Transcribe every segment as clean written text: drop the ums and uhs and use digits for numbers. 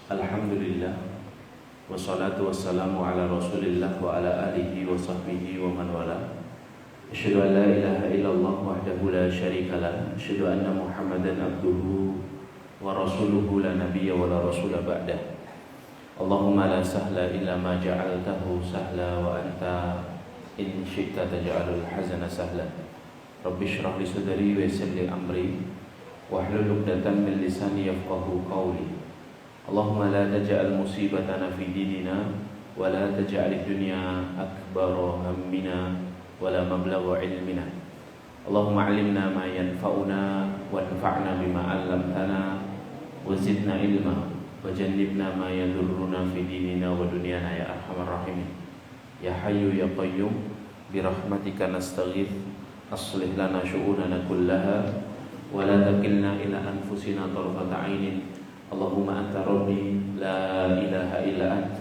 Alhamdulillah, wassalatu wassalamu ala rasulillah wa ala alihi wa sahbihi wa man wala. Asyhadu an la ilaha illallah wahdahu la syarika lah. Asyhadu anna Muhammadan abduhu wa rasuluhu la nabiyya wa la rasula ba'dah. Allahumma la sahla illa ma ja'altahu sahla wa anta in syi'ta taj'alul hazana sahla. Rabbi shrah li sadri wa yassir li amri wahlul 'uqdatam min lisani yafqahu qawli. Allahumma la taj'al musibatana fi dinina wa la taj'al ad-dunya akbara hammina wa la mablagha ilmina. Allahumma 'allimna ma yanfa'una wanfa'na bima 'allamtana wa zidna ilma wa jannibna ma yadurruna fi dinina wa dunyana ya arhamar rahimin. Ya hayyu ya qayyum bi rahmatika nastaghith aslih lana syu'unana kullaha wa la takilna ila anfusina tarfata 'ainin. Allahumma anta rabbi la ilaha illa ant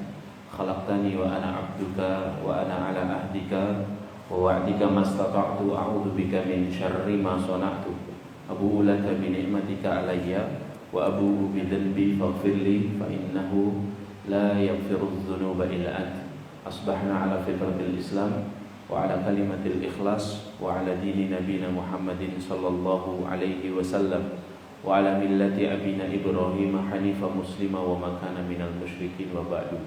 khalaqtani wa ana abduka wa ana ala ahdika wa wa'dika mastata'tu a'udzu bika min syarri ma sana'tu abu'u laka bi ni'matika alayya wa abu'u bi dhanbi faghfirli fa innahu la yaghfiru dzunuba illa ant. Asbahna ala fitratil islam wa ala kalimatil ikhlas wa ala dini nabiyina Muhammadin sallallahu alaihi wasallam wa ala millati abina Ibrahim hanifa muslima wa ma kana minal musyrikin wa ba'du.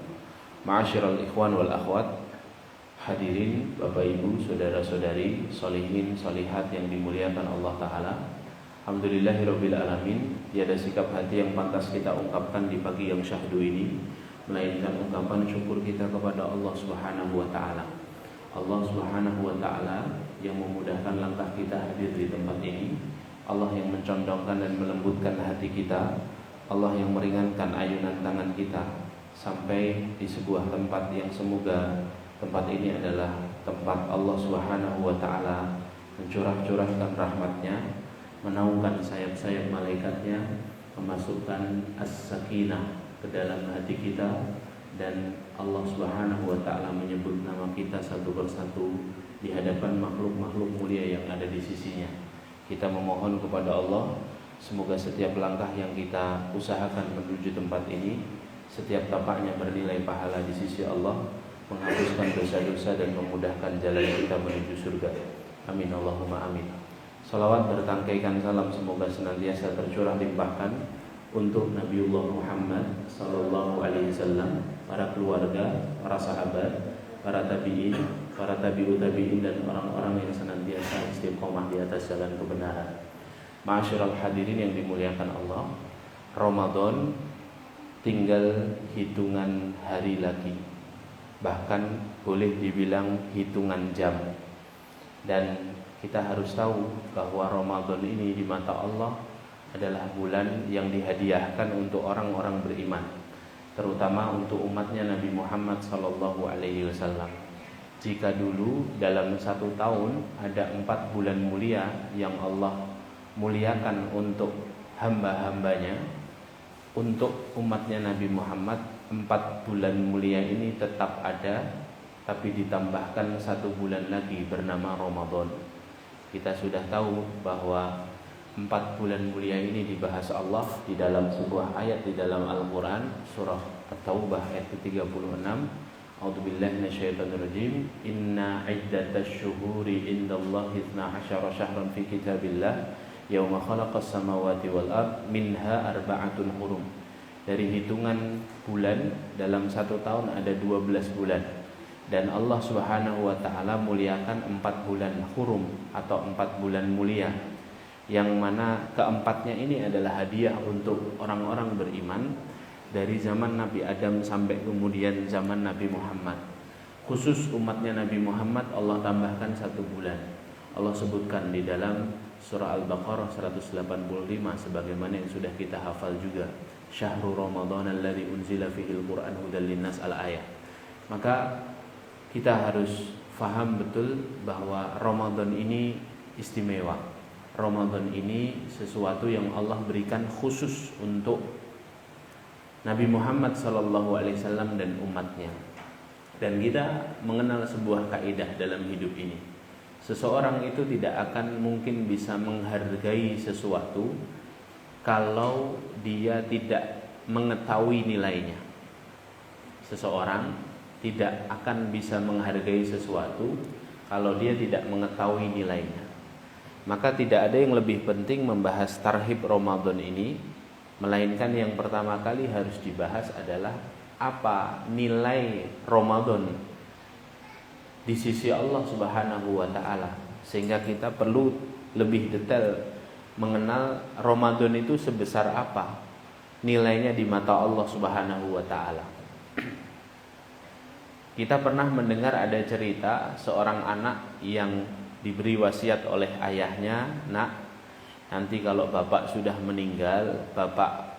Ma'asyiral ikhwan wal akhwat, hadirin Bapak Ibu, saudara-saudari, sholihin sholihat yang dimuliakan Allah Ta'ala. Alhamdulillahirabbil alamin. Tiada sikap hati yang pantas kita ungkapkan di pagi yang syahdu ini melainkan ungkapan syukur kita kepada Allah Subhanahu wa taala. Allah Subhanahu wa taala yang memudahkan langkah kita hadir di tempat ini, Allah yang mencondongkan dan melembutkan hati kita, Allah yang meringankan ayunan tangan kita sampai di sebuah tempat yang semoga tempat ini adalah tempat Allah Subhanahu wa taala mencurah-curahkan rahmatnya, menaungkan sayap-sayap malaikatnya, memasukkan as-sakinah ke dalam hati kita, dan Allah Subhanahu wa taala menyebut nama kita satu persatu di hadapan makhluk-makhluk mulia yang ada di sisinya. Kita memohon kepada Allah, semoga setiap langkah yang kita usahakan menuju tempat ini, setiap tapaknya bernilai pahala di sisi Allah, menghapuskan dosa-dosa dan memudahkan jalan kita menuju surga. Amin Allahumma amin. Salawat bertangkaikan salam semoga senantiasa tercurah limpahkan untuk Nabiullah Muhammad sallallahu alaihi wasallam, para keluarga, para sahabat, para tabi'in, para tabi'ut tabi'in, dan orang-orang yang senantiasa istiqomah di atas jalan kebenaran. Ma'asyiral hadirin yang dimuliakan Allah, Ramadan tinggal hitungan hari lagi, bahkan boleh dibilang hitungan jam. Dan kita harus tahu bahwa Ramadan ini di mata Allah adalah bulan yang dihadiahkan untuk orang-orang beriman, terutama untuk umatnya Nabi Muhammad sallallahu alaihi wasallam. Jika dulu dalam satu tahun ada 4 bulan mulia yang Allah muliakan untuk hamba-hambanya, untuk umatnya Nabi Muhammad 4 bulan mulia ini tetap ada, tapi ditambahkan 1 bulan lagi bernama Ramadan. Kita sudah tahu bahwa 4 bulan mulia ini dibahas Allah di dalam sebuah ayat di dalam Al-Quran, surah At-Taubah ayat ke-36. A'udzubillahi minasyaitonirrajim. Inna iddatash syuhuri indallahi 12 syahran fi kitabillah yauma khalaqas samawati wal ard minha arba'atun hurum. Dari hitungan bulan dalam 1 tahun ada 12 bulan. Dan Allah Subhanahu wa taala muliakan 4 bulan hurum atau 4 bulan mulia, yang mana keempatnya ini adalah hadiah untuk orang-orang beriman dari zaman Nabi Adam sampai kemudian zaman Nabi Muhammad. Khusus umatnya Nabi Muhammad Allah tambahkan 1 bulan. Allah sebutkan di dalam surah Al-Baqarah 185 sebagaimana yang sudah kita hafal juga. Syahrul Ramadan alladzi unzila fihil Qur'an hudal linnas al-ayah. Maka kita harus faham betul bahwa Ramadan ini istimewa. Ramadan ini sesuatu yang Allah berikan khusus untuk Nabi Muhammad sallallahu alaihi wasallam dan umatnya. Dan kita mengenal sebuah kaidah dalam hidup ini. Seseorang itu tidak akan mungkin bisa menghargai sesuatu kalau dia tidak mengetahui nilainya. Seseorang tidak akan bisa menghargai sesuatu kalau dia tidak mengetahui nilainya. Maka tidak ada yang lebih penting membahas tarhib Ramadan ini, melainkan yang pertama kali harus dibahas adalah apa nilai Ramadan di sisi Allah Subhanahu wa taala, sehingga kita perlu lebih detail mengenal Ramadan itu sebesar apa nilainya di mata Allah Subhanahu wa taala. Kita pernah mendengar ada cerita seorang anak yang diberi wasiat oleh ayahnya, "Nak, nanti kalau bapak sudah meninggal, bapak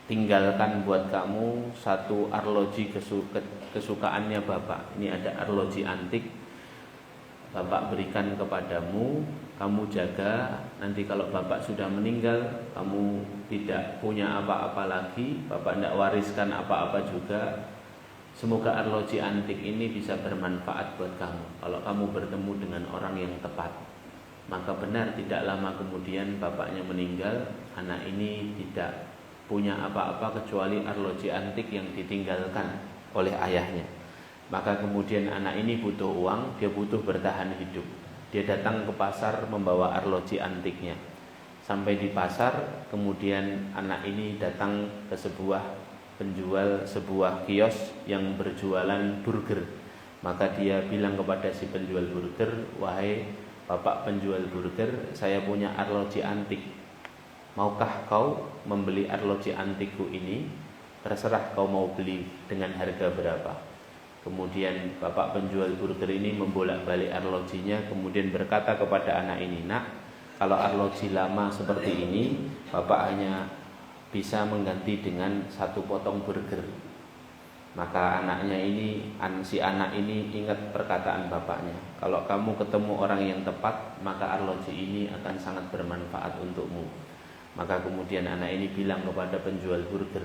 tinggalkan buat kamu satu arloji kesukaannya bapak. Ini ada arloji antik, bapak berikan kepadamu, kamu jaga. Nanti kalau bapak sudah meninggal, kamu tidak punya apa-apa lagi, bapak tidak wariskan apa-apa juga. Semoga arloji antik ini bisa bermanfaat buat kamu kalau kamu bertemu dengan orang yang tepat." Maka benar tidak lama kemudian bapaknya meninggal, anak ini tidak punya apa-apa kecuali arloji antik yang ditinggalkan oleh ayahnya. Maka kemudian anak ini butuh uang, dia butuh bertahan hidup. Dia datang ke pasar membawa arloji antiknya. Sampai di pasar, kemudian anak ini datang ke sebuah penjual sebuah kios yang berjualan burger. Maka dia bilang kepada si penjual burger, "Wahai bapak penjual burger, saya punya arloji antik. Maukah kau membeli arloji antikku ini? Terserah kau mau beli dengan harga berapa." Kemudian bapak penjual burger ini membolak-balik arlojinya, kemudian berkata kepada anak ini, "Nak, kalau arloji lama seperti ini, bapak hanya bisa mengganti dengan satu potong burger." Maka si anak ini ingat perkataan bapaknya, "Kalau kamu ketemu orang yang tepat, maka arloji ini akan sangat bermanfaat untukmu." Maka kemudian anak ini bilang kepada penjual burger,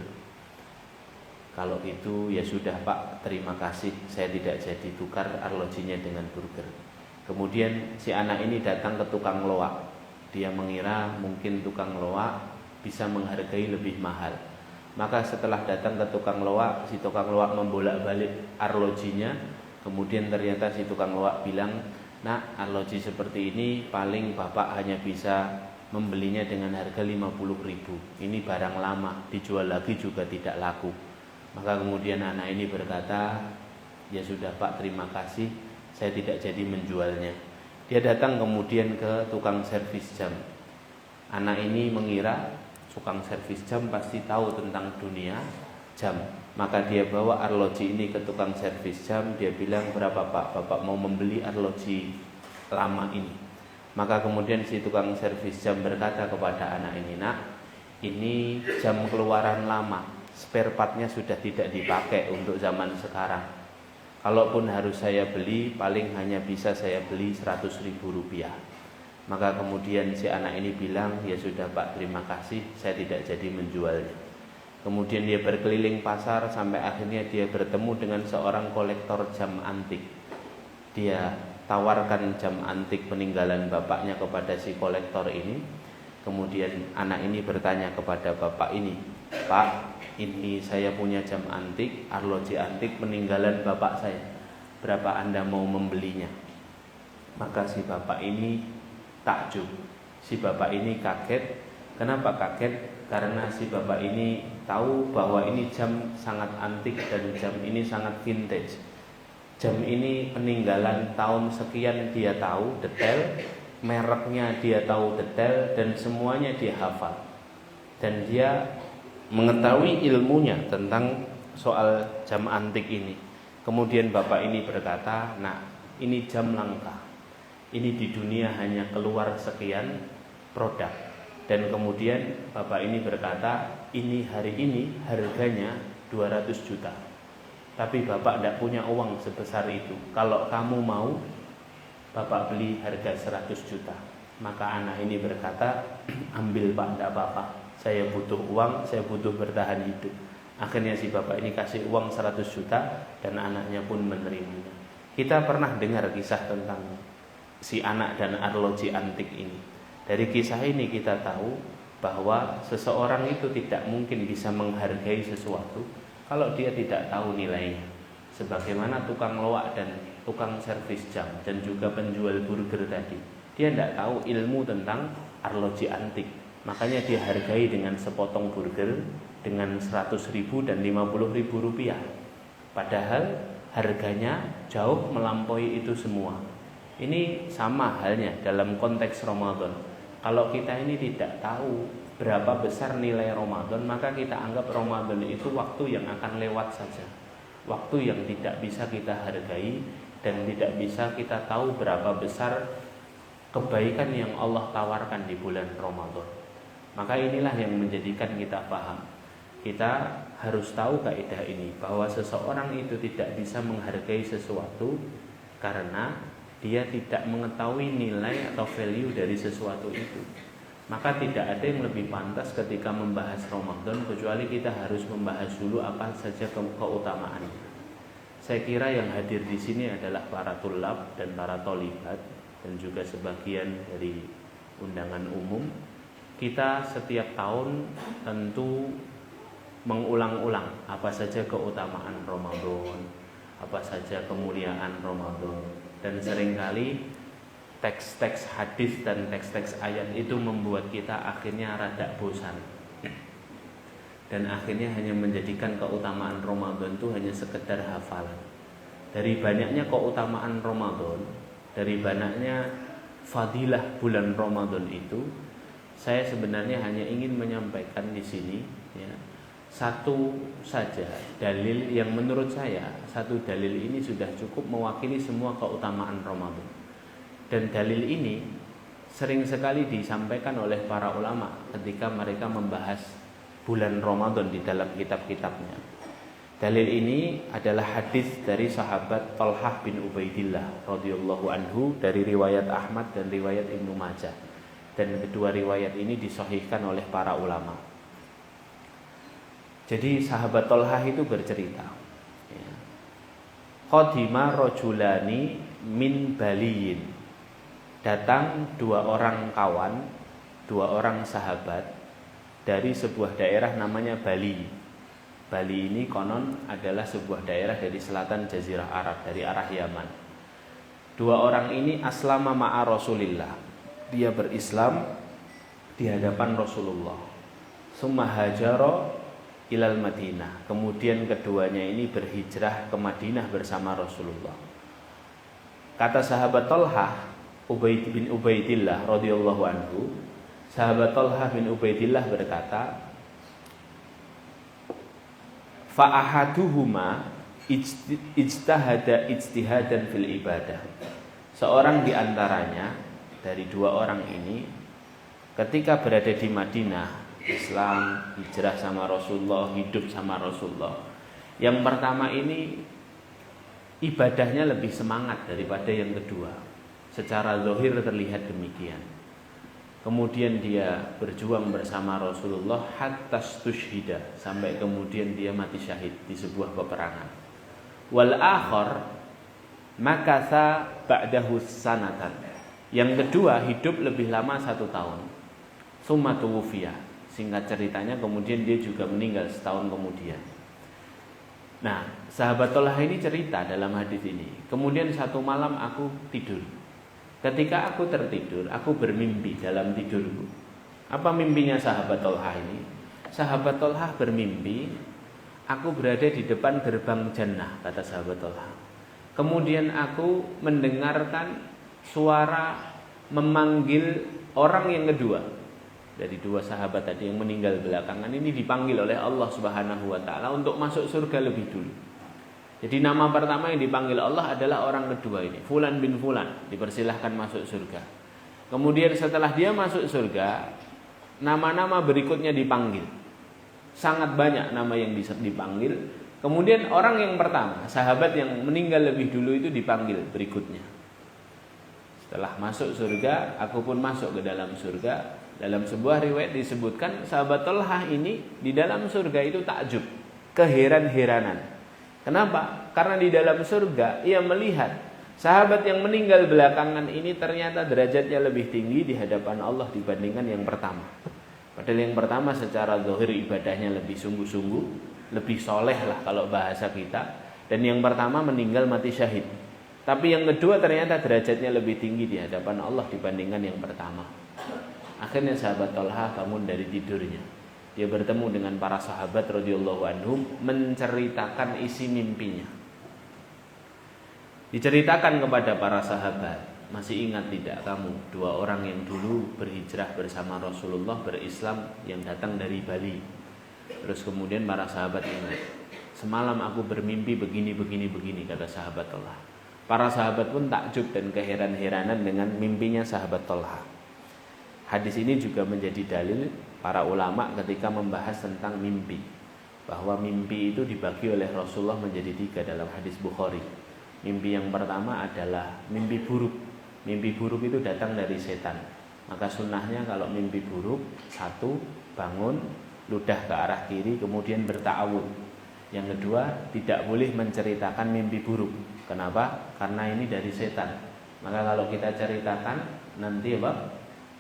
"Kalau itu ya sudah Pak, terima kasih, saya tidak jadi tukar arlojinya dengan burger." Kemudian si anak ini datang ke tukang loak. Dia mengira mungkin tukang loak bisa menghargai lebih mahal. Maka setelah datang ke tukang loak, si tukang loak membolak-balik arlojinya. Kemudian ternyata si tukang loak bilang, "Nak, arloji seperti ini paling bapak hanya bisa membelinya dengan harga 50.000. Ini barang lama, dijual lagi juga tidak laku." Maka kemudian anak ini berkata, "Ya sudah Pak, terima kasih, saya tidak jadi menjualnya." Dia datang kemudian ke tukang servis jam. Anak ini mengira tukang servis jam pasti tahu tentang dunia jam. Maka dia bawa arloji ini ke tukang servis jam. Dia bilang, "Berapa Pak? Bapak mau membeli arloji lama ini." Maka kemudian si tukang servis jam berkata kepada anak ini, "Nak, ini jam keluaran lama, spare partnya sudah tidak dipakai untuk zaman sekarang. Kalaupun harus saya beli, paling hanya bisa saya beli 100.000 rupiah." Maka kemudian si anak ini bilang, "Ya sudah Pak, terima kasih, saya tidak jadi menjualnya." Kemudian dia berkeliling pasar sampai akhirnya dia bertemu dengan seorang kolektor jam antik. Dia tawarkan jam antik peninggalan bapaknya kepada si kolektor ini. Kemudian anak ini bertanya kepada bapak ini, "Pak, ini saya punya jam antik, arloji antik peninggalan bapak saya. Berapa Anda mau membelinya?" Maka si bapak ini takjub. Si bapak ini kaget. Kenapa kaget? Karena si bapak ini tahu bahwa ini jam sangat antik dan jam ini sangat vintage. Jam ini peninggalan tahun sekian dia tahu detail, mereknya dia tahu detail, dan semuanya dia hafal. Dan dia mengetahui ilmunya tentang soal jam antik ini. Kemudian bapak ini berkata, "Nah, ini jam langka. Ini di dunia hanya keluar sekian produk." Dan kemudian bapak ini berkata, "Ini hari ini harganya 200 juta. Tapi bapak tidak punya uang sebesar itu. Kalau kamu mau, bapak beli harga 100 juta. Maka anak ini berkata, "Ambil Pak, tidak apa-apa. Saya butuh uang, saya butuh bertahan hidup." Akhirnya si bapak ini kasih uang 100 juta dan anaknya pun menerimanya. Kita pernah dengar kisah tentang si anak dan arloji antik ini. Dari kisah ini kita tahu bahwa seseorang itu tidak mungkin bisa menghargai sesuatu kalau dia tidak tahu nilainya. Sebagaimana tukang loak dan tukang servis jam dan juga penjual burger tadi, dia tidak tahu ilmu tentang arloji antik, makanya dia hargai dengan sepotong burger dengan 100.000 dan 50.000 rupiah, padahal harganya jauh melampaui itu semua. Ini sama halnya dalam konteks Ramadan. Kalau kita ini tidak tahu berapa besar nilai Ramadan, maka kita anggap Ramadan itu waktu yang akan lewat saja, waktu yang tidak bisa kita hargai dan tidak bisa kita tahu berapa besar kebaikan yang Allah tawarkan di bulan Ramadan. Maka inilah yang menjadikan kita paham. Kita harus tahu kaidah ini, bahwa seseorang itu tidak bisa menghargai sesuatu karena dia tidak mengetahui nilai atau value dari sesuatu itu. Maka tidak ada yang lebih pantas ketika membahas Ramadan kecuali kita harus membahas dulu apa saja keutamaan. Saya kira yang hadir di sini adalah para tulab dan para tolibat dan juga sebagian dari undangan umum. Kita setiap tahun tentu mengulang-ulang apa saja keutamaan Ramadan, apa saja kemuliaan Ramadan. Dan seringkali teks-teks hadis dan teks-teks ayat itu membuat kita akhirnya rada bosan. Dan akhirnya hanya menjadikan keutamaan Ramadan itu hanya sekedar hafalan. Dari banyaknya keutamaan Ramadan, dari banyaknya fadilah bulan Ramadan itu, saya sebenarnya hanya ingin menyampaikan di sini ya, satu saja dalil yang menurut saya satu dalil ini sudah cukup mewakili semua keutamaan Ramadan. Dan dalil ini sering sekali disampaikan oleh para ulama ketika mereka membahas bulan Ramadan di dalam kitab-kitabnya. Dalil ini adalah hadis dari sahabat Thalhah bin Ubaidillah radhiyallahu anhu dari riwayat Ahmad dan riwayat Ibnu Majah. Dan kedua riwayat ini disahihkan oleh para ulama. Jadi sahabat Thalhah itu bercerita, qadima rajulani min Baliyin, datang dua orang kawan, dua orang sahabat dari sebuah daerah namanya Bali. Bali ini konon adalah sebuah daerah dari selatan Jazirah Arab, dari arah Yaman. Dua orang ini aslama ma'a Rasulillah, dia berislam di hadapan Rasulullah. Summa hajara ilal Madinah, kemudian keduanya ini berhijrah ke Madinah bersama Rasulullah. Kata sahabat Thalhah bin Ubaidillah radhiyallahu anhu, sahabat Thalhah bin Ubaidillah berkata, fa ahaduhuma ijtahada ijtihadan fil ibadah. Seorang di antaranya dari dua orang ini ketika berada di Madinah, Islam, hijrah sama Rasulullah, hidup sama Rasulullah, yang pertama ini ibadahnya lebih semangat daripada yang kedua. Secara zahir terlihat demikian. Kemudian dia berjuang bersama Rasulullah hatta stushhida, sampai kemudian dia mati syahid di sebuah peperangan. Wal akhar makatha ba'dahu sanatan. Yang kedua hidup lebih lama 1 tahun. Summa tuwfiya. Singkat ceritanya kemudian dia juga meninggal setahun kemudian. Nah, sahabat Thalhah ini cerita dalam hadis ini. Kemudian satu malam aku tidur. Ketika aku tertidur, aku bermimpi dalam tidurku. Apa mimpinya sahabat Thalhah ini? Sahabat Thalhah bermimpi, aku berada di depan gerbang jannah, kata sahabat Thalhah. Kemudian aku mendengarkan suara memanggil orang yang kedua. Dari dua sahabat tadi yang meninggal belakangan ini dipanggil oleh Allah Subhanahu wa taala untuk masuk surga lebih dulu. Jadi nama pertama yang dipanggil Allah adalah orang kedua ini, Fulan bin Fulan, dipersilahkan masuk surga. Kemudian setelah dia masuk surga, nama-nama berikutnya dipanggil. Sangat banyak nama yang dipanggil. Kemudian orang yang pertama, sahabat yang meninggal lebih dulu itu dipanggil berikutnya. Setelah masuk surga, aku pun masuk ke dalam surga. Dalam sebuah riwayat disebutkan sahabat Thalhah ini di dalam surga itu takjub, keheran-heranan. Kenapa? Karena di dalam surga ia melihat sahabat yang meninggal belakangan ini ternyata derajatnya lebih tinggi di hadapan Allah dibandingkan yang pertama. Padahal yang pertama secara zahir ibadahnya lebih sungguh-sungguh, lebih soleh lah kalau bahasa kita. Dan yang pertama meninggal mati syahid. Tapi yang kedua ternyata derajatnya lebih tinggi di hadapan Allah dibandingkan yang pertama. Akhirnya sahabat Thalha bangun dari tidurnya. Dia bertemu dengan para sahabat radhiyallahu anhum, menceritakan isi mimpinya. Diceritakan kepada para sahabat, masih ingat tidak kamu 2 orang yang dulu berhijrah bersama Rasulullah, berislam, yang datang dari Bali? Terus kemudian para sahabat ingat, semalam aku bermimpi begini, kata sahabat Thalha. Para sahabat pun takjub dan keheran-heranan dengan mimpinya sahabat Thalha. Hadis ini juga menjadi dalil para ulama ketika membahas tentang mimpi, bahwa mimpi itu dibagi oleh Rasulullah menjadi 3 dalam hadis Bukhari. Mimpi yang pertama adalah mimpi buruk. Mimpi buruk itu datang dari setan. Maka sunnahnya kalau mimpi buruk, 1, bangun, ludah ke arah kiri, kemudian berta'awud. Yang kedua, tidak boleh menceritakan mimpi buruk. Kenapa? Karena ini dari setan. Maka kalau kita ceritakan, nanti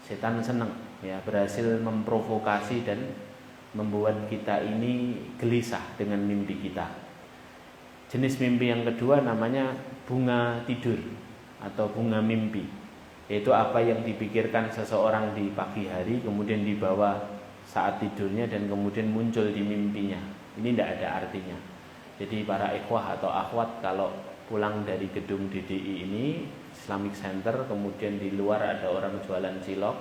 setan senang, ya, berhasil memprovokasi dan membuat kita ini gelisah dengan mimpi kita. Jenis mimpi yang kedua namanya bunga tidur atau bunga mimpi, yaitu apa yang dipikirkan seseorang di pagi hari kemudian dibawa saat tidurnya dan kemudian muncul di mimpinya. Ini tidak ada artinya. Jadi para ikhwah atau akhwat kalau pulang dari gedung DDI ini, Islamic Center, kemudian di luar ada orang jualan cilok,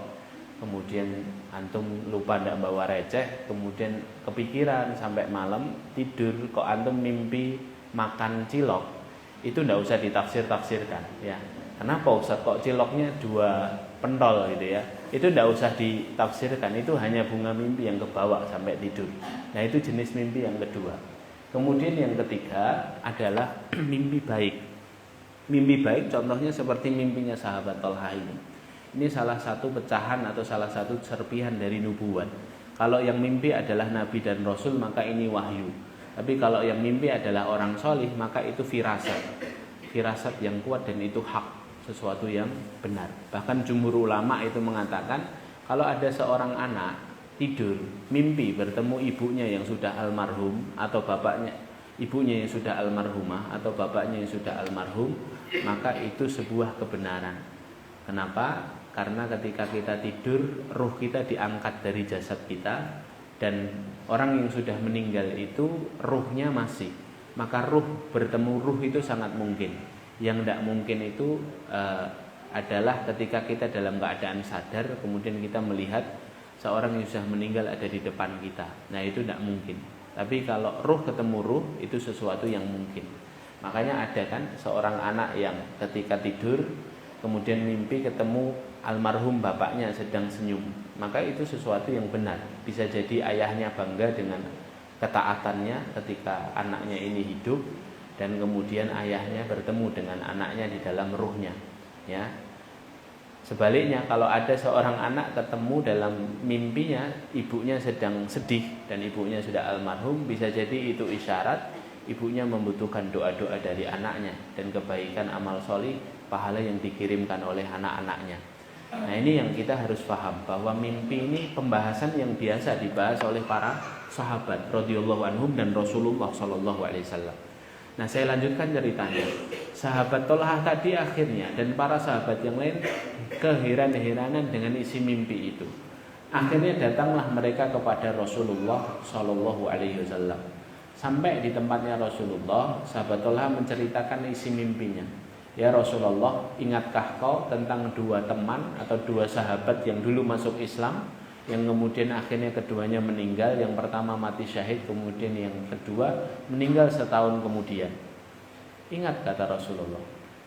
kemudian antum lupa tidak bawa receh, kemudian kepikiran sampai malam tidur kok antum mimpi makan cilok, itu tidak usah ditafsir-tafsirkan, ya. Kenapa Ustaz kok ciloknya 2 pentol gitu ya? Itu tidak usah ditafsirkan, itu hanya bunga mimpi yang kebawa sampai tidur. Nah, itu jenis mimpi yang kedua. Kemudian yang ketiga adalah mimpi baik. Mimpi baik contohnya seperti mimpinya sahabat Thalha ini. Ini salah satu pecahan atau salah satu serpihan dari nubuat. Kalau yang mimpi adalah nabi dan rasul, maka ini wahyu. Tapi kalau yang mimpi adalah orang solih, maka itu firasat. Firasat yang kuat dan itu hak, sesuatu yang benar. Bahkan jumhur ulama itu mengatakan kalau ada seorang anak tidur mimpi bertemu ibunya yang sudah almarhum atau bapaknya, ibunya yang sudah almarhumah atau bapaknya yang sudah almarhum, maka itu sebuah kebenaran. Kenapa? Karena ketika kita tidur, ruh kita diangkat dari jasad kita, dan orang yang sudah meninggal itu ruhnya masih, maka ruh bertemu ruh itu sangat mungkin. Yang tidak mungkin itu adalah ketika kita dalam keadaan sadar kemudian kita melihat seorang yang sudah meninggal ada di depan kita. Nah, itu tidak mungkin. Tapi kalau ruh ketemu ruh, itu sesuatu yang mungkin. Makanya ada kan seorang anak yang ketika tidur kemudian mimpi ketemu almarhum bapaknya sedang senyum, maka itu sesuatu yang benar. Bisa jadi ayahnya bangga dengan ketaatannya ketika anaknya ini hidup, dan kemudian ayahnya bertemu dengan anaknya di dalam ruhnya, ya. Sebaliknya kalau ada seorang anak ketemu dalam mimpinya ibunya sedang sedih dan ibunya sudah almarhum, bisa jadi itu isyarat ibunya membutuhkan doa-doa dari anaknya dan kebaikan amal solih, pahala yang dikirimkan oleh anak-anaknya. Nah, ini yang kita harus paham, bahwa mimpi ini pembahasan yang biasa dibahas oleh para sahabat radhiyallahu anhum dan Rasulullah sallallahu alaihi wasallam. Nah, saya lanjutkan ceritanya. Sahabat Thalha tadi akhirnya dan para sahabat yang lain keheran-heranan dengan isi mimpi itu. Akhirnya datanglah mereka kepada Rasulullah sallallahu alaihi wasallam. Sampai di tempatnya Rasulullah, sahabat Thalha menceritakan isi mimpinya. Ya Rasulullah, ingatkah kau tentang 2 teman atau 2 sahabat yang dulu masuk Islam, yang kemudian akhirnya keduanya meninggal, yang pertama mati syahid, kemudian yang kedua meninggal setahun kemudian. Ingat, kata Rasulullah.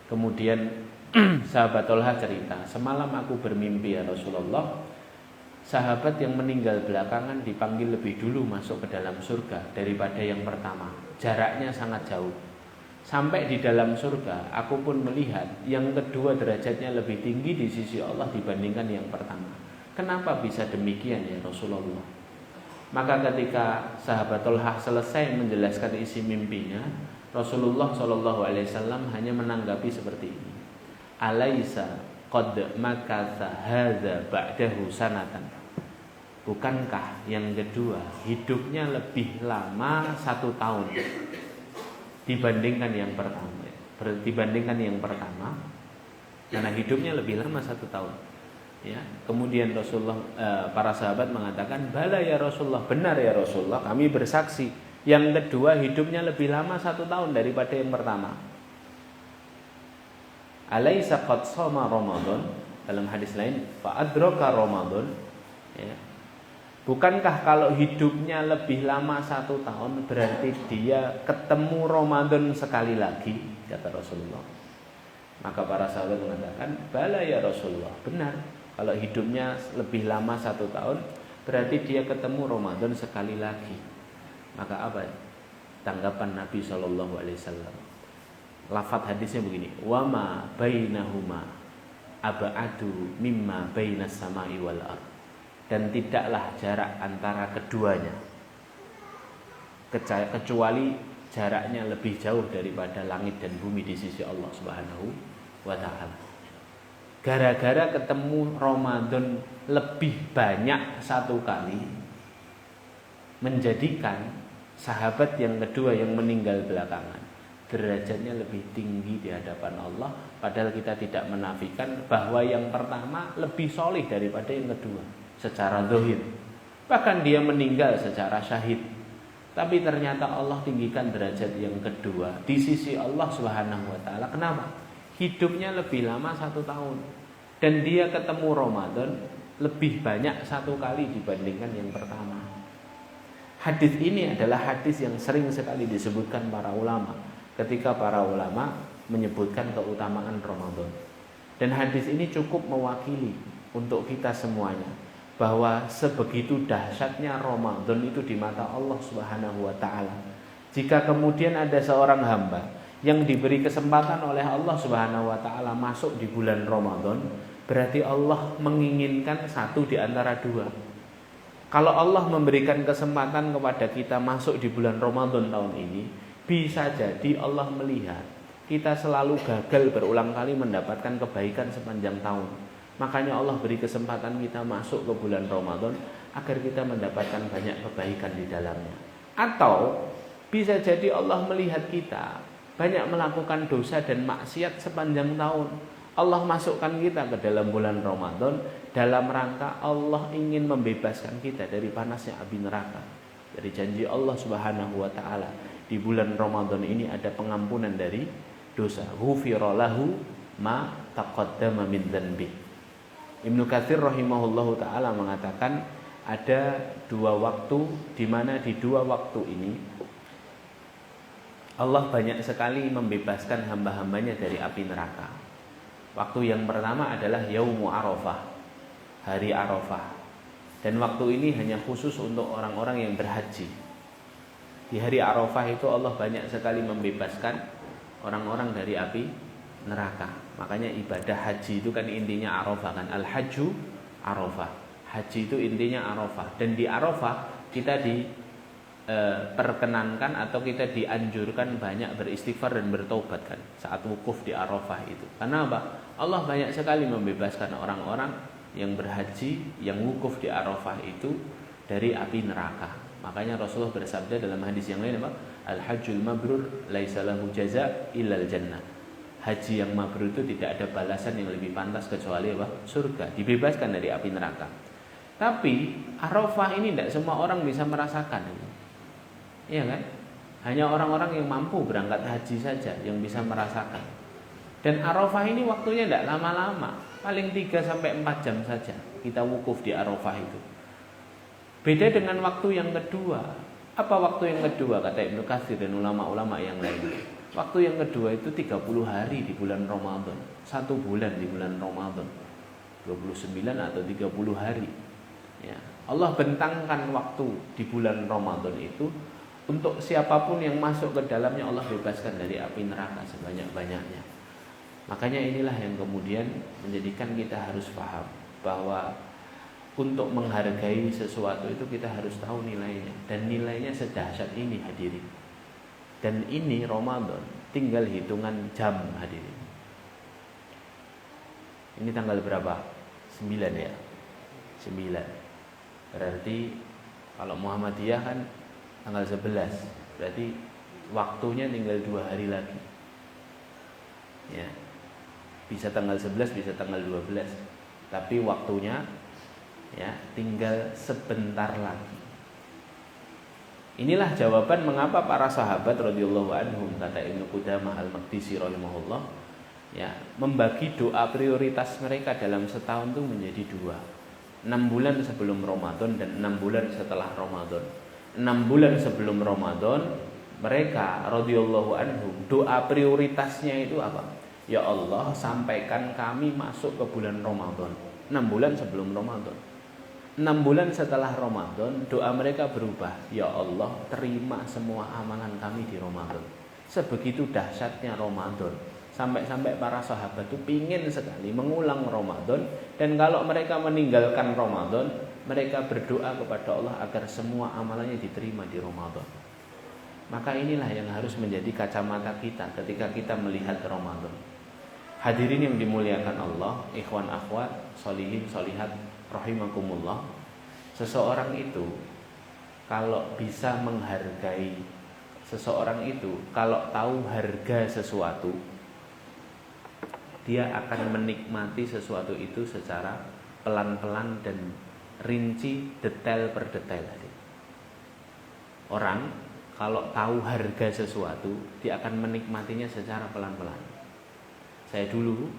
Kemudian sahabat Thalha cerita, semalam aku bermimpi ya Rasulullah, sahabat yang meninggal belakangan dipanggil lebih dulu masuk ke dalam surga daripada yang pertama. Jaraknya sangat jauh. Sampai di dalam surga, aku pun melihat yang kedua derajatnya lebih tinggi di sisi Allah dibandingkan yang pertama. Kenapa bisa demikian ya Rasulullah? Maka ketika sahabat Thalha selesai menjelaskan isi mimpinya, Rasulullah SAW hanya menanggapi seperti ini. Alaisa qad makatha hadza ba'dahu sanatan. bukankah yang kedua hidupnya lebih lama 1 tahun dibandingkan yang pertama? Dibandingkan yang pertama, karena hidupnya lebih lama 1 tahun. Ya, kemudian Rasulullah, para sahabat mengatakan, bala ya Rasulullah, benar ya Rasulullah, kami bersaksi. Yang kedua hidupnya lebih lama 1 tahun daripada yang pertama. Alaisa qad shoma Ramadan, dalam hadis lain, fa adraka Ramadan. Ya. Bukankah kalau hidupnya lebih lama 1 tahun berarti dia ketemu Ramadan sekali lagi, kata Rasulullah. Maka para sahabat mengatakan, bala ya Rasulullah, benar. Kalau hidupnya lebih lama 1 tahun berarti dia ketemu Ramadan sekali lagi. Maka apa tanggapan Nabi SAW? Lafadz hadisnya begini, wama bainahuma aba'adu mimma bainas sama'i wal ardh. Dan tidaklah jarak antara keduanya kecuali jaraknya lebih jauh daripada langit dan bumi di sisi Allah Subhanahu wa ta'ala. Gara-gara ketemu Ramadan lebih banyak 1 kali, menjadikan sahabat yang kedua yang meninggal belakangan derajatnya lebih tinggi di hadapan Allah. Padahal kita tidak menafikan bahwa yang pertama lebih solih daripada yang kedua secara zahir. Bahkan dia meninggal secara syahid. Tapi ternyata Allah tinggikan derajat yang kedua di sisi Allah Subhanahu wa ta'ala. Kenapa? Hidupnya lebih lama 1 tahun. Dan dia ketemu Ramadan lebih banyak 1 kali dibandingkan yang pertama. Hadis ini adalah hadis yang sering sekali disebutkan para ulama ketika para ulama menyebutkan keutamaan Ramadan. Dan hadis ini cukup mewakili untuk kita semuanya bahwa sebegitu dahsyatnya Ramadan itu di mata Allah Subhanahu wa ta'ala. Jika kemudian ada seorang hamba yang diberi kesempatan oleh Allah Subhanahu wa ta'ala masuk di bulan Ramadan, berarti Allah menginginkan satu di antara dua. Kalau Allah memberikan kesempatan kepada kita masuk di bulan Ramadan tahun ini, bisa jadi Allah melihat kita selalu gagal berulang kali mendapatkan kebaikan sepanjang tahun. Makanya Allah beri kesempatan kita masuk ke bulan Ramadan agar kita mendapatkan banyak kebaikan di dalamnya. Atau bisa jadi Allah melihat kita banyak melakukan dosa dan maksiat sepanjang tahun. Allah masukkan kita ke dalam bulan Ramadan dalam rangka Allah ingin membebaskan kita dari panasnya api neraka. Dari janji Allah Subhanahu wa ta'ala, di bulan Ramadan ini ada pengampunan dari dosa. Ghufira lahu ma taqaddama min dzanbi. Ibnu Katsir rahimahullahu ta'ala mengatakan ada 2 waktu di mana di 2 waktu ini Allah banyak sekali membebaskan hamba-hambanya dari api neraka. Waktu yang pertama adalah Yaumu Arafah, hari Arafah. Dan waktu ini hanya khusus untuk orang-orang yang berhaji. Di hari Arafah itu Allah banyak sekali membebaskan orang-orang dari api neraka. Makanya ibadah haji itu kan intinya Arafah kan. Al-Hajju Arafah. Haji itu intinya Arafah. Dan di Arafah kita diperkenankan atau kita dianjurkan banyak beristighfar dan bertobat kan saat wukuf di Arafah itu. Karena apa? Allah banyak sekali membebaskan orang-orang yang berhaji, yang wukuf di Arafah itu dari api neraka. Makanya Rasulullah bersabda dalam hadis yang lain apa? Al-hajjul mabrur laisa lahu jaza' illal jannah. Haji yang mabrur itu tidak ada balasan yang lebih pantas kecuali apa? Surga, dibebaskan dari api neraka. Tapi Arafah ini tidak semua orang bisa merasakan. Iya kan? Hanya orang-orang yang mampu berangkat haji saja yang bisa merasakan. Dan Arafah ini waktunya tidak lama-lama, paling 3-4 jam saja kita wukuf di Arafah itu. Beda dengan waktu yang kedua. Apa waktu yang kedua kata Ibnu Katsir dan ulama-ulama yang lain? Waktu yang kedua itu 30 hari di bulan Ramadan. 1 bulan di bulan Ramadan. 29 atau 30 hari. Ya. Allah bentangkan waktu di bulan Ramadan itu untuk siapapun yang masuk ke dalamnya Allah bebaskan dari api neraka sebanyak-banyaknya. Makanya inilah yang kemudian menjadikan kita harus paham bahwa untuk menghargai sesuatu itu kita harus tahu nilainya. Dan nilainya sedahsyat ini hadirin. Dan ini Ramadan tinggal hitungan jam hadirin. Ini tanggal berapa? 9 ya? 9. Berarti kalau Muhammadiyah kan tanggal 11, berarti waktunya tinggal 2 hari lagi. Ya. Bisa tanggal 11, bisa tanggal 12. Tapi waktunya ya tinggal sebentar lagi. Inilah jawaban mengapa para sahabat radhiyallahu anhum, kata Ibnu Qudamah Al-Maqdisi rahimahullah, ya, membagi doa prioritas mereka dalam setahun itu menjadi 2. 6 bulan sebelum Ramadan dan 6 bulan setelah Ramadan. 6 bulan sebelum Ramadan mereka radhiyallahu anhum doa prioritasnya itu apa? Ya Allah, sampaikan kami masuk ke bulan Ramadan. 6 bulan sebelum Ramadan. 6 bulan setelah Ramadan doa mereka berubah. Ya Allah, terima semua amalan kami di Ramadan. Sebegitu dahsyatnya Ramadan. Sampai-sampai para sahabat itu pingin sekali mengulang Ramadan. Dan kalau mereka meninggalkan Ramadan, mereka berdoa kepada Allah agar semua amalannya diterima di Ramadan. Maka inilah yang harus menjadi kacamata kita ketika kita melihat Ramadan. Hadirin yang dimuliakan Allah, ikhwan akhwat, sholihin sholihat rahimakumullah. Seseorang itu kalau bisa menghargai seseorang itu, kalau tahu harga sesuatu, dia akan menikmati sesuatu itu secara pelan-pelan dan rinci, detail per detail. Orang kalau tahu harga sesuatu, dia akan menikmatinya secara pelan-pelan. Saya dulu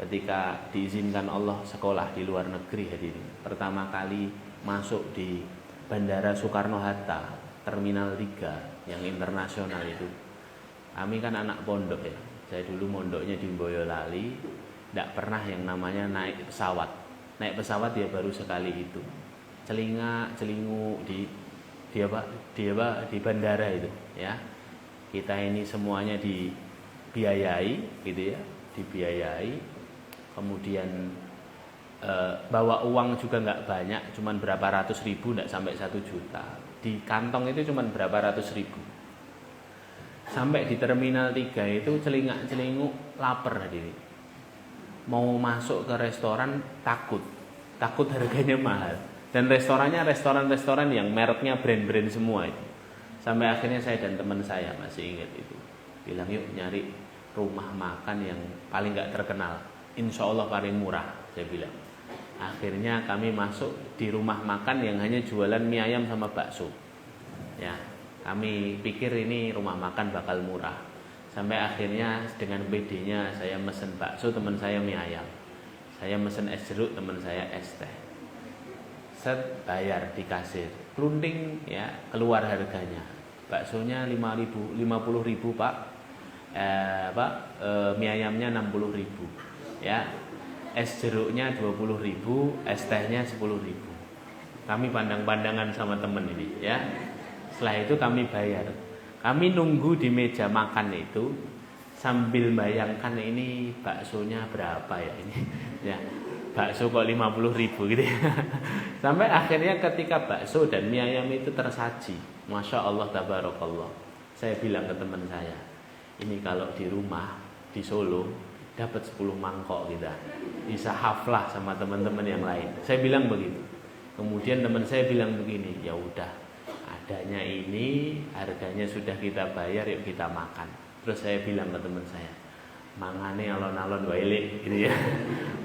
ketika diizinkan Allah sekolah di luar negeri, hadirin, pertama kali masuk di Bandara Soekarno-Hatta Terminal 3 yang internasional itu. Kami kan anak pondok ya. Saya dulu mondoknya di Boyolali, tidak pernah yang namanya naik pesawat. Naik pesawat ya baru sekali itu. Celingu di bandara itu ya. Kita ini semuanya dibiayai gitu ya, dibiayai. Kemudian bawa uang juga nggak banyak, cuman berapa ratus ribu, nggak sampai 1 juta. Di kantong itu cuman berapa ratus ribu. Sampai di Terminal 3 itu celingak-celinguk lapar hadirin. Mau masuk ke restoran takut harganya mahal. Dan restorannya restoran yang mereknya brand-brand semua itu. Sampai akhirnya saya dan teman saya masih ingat itu, bilang yuk nyari rumah makan yang paling nggak terkenal, insya Allah paling murah, saya bilang. Akhirnya kami masuk di rumah makan yang hanya jualan mie ayam sama bakso. Ya, kami pikir ini rumah makan bakal murah. Sampai akhirnya dengan PD-nya saya mesen bakso, teman saya mie ayam. Saya mesen es jeruk, teman saya es teh. Set, bayar di kasir. Klunting ya, keluar harganya. Baksonya 50.000 Pak. Mie ayamnya 60.000. Ya. Es jeruknya 20.000, es tehnya 10.000. Kami pandang-pandangan sama temen ini ya. Setelah itu kami bayar. Kami nunggu di meja makan itu sambil bayangkan ini baksonya berapa ya ini. Ya. Bakso kok 50.000 gitu ya. Sampai akhirnya ketika bakso dan mie ayam itu tersaji, Masya Allah tabarakallah, saya bilang ke teman saya, ini kalau di rumah di Solo dapat 10 mangkok kita, bisa haflah sama teman-teman yang lain. Saya bilang begitu. Kemudian teman saya bilang begini, ya udah, adanya ini harganya sudah kita bayar, yuk kita makan. Terus saya bilang ke teman saya, mangane alon-alon wae gitu ya.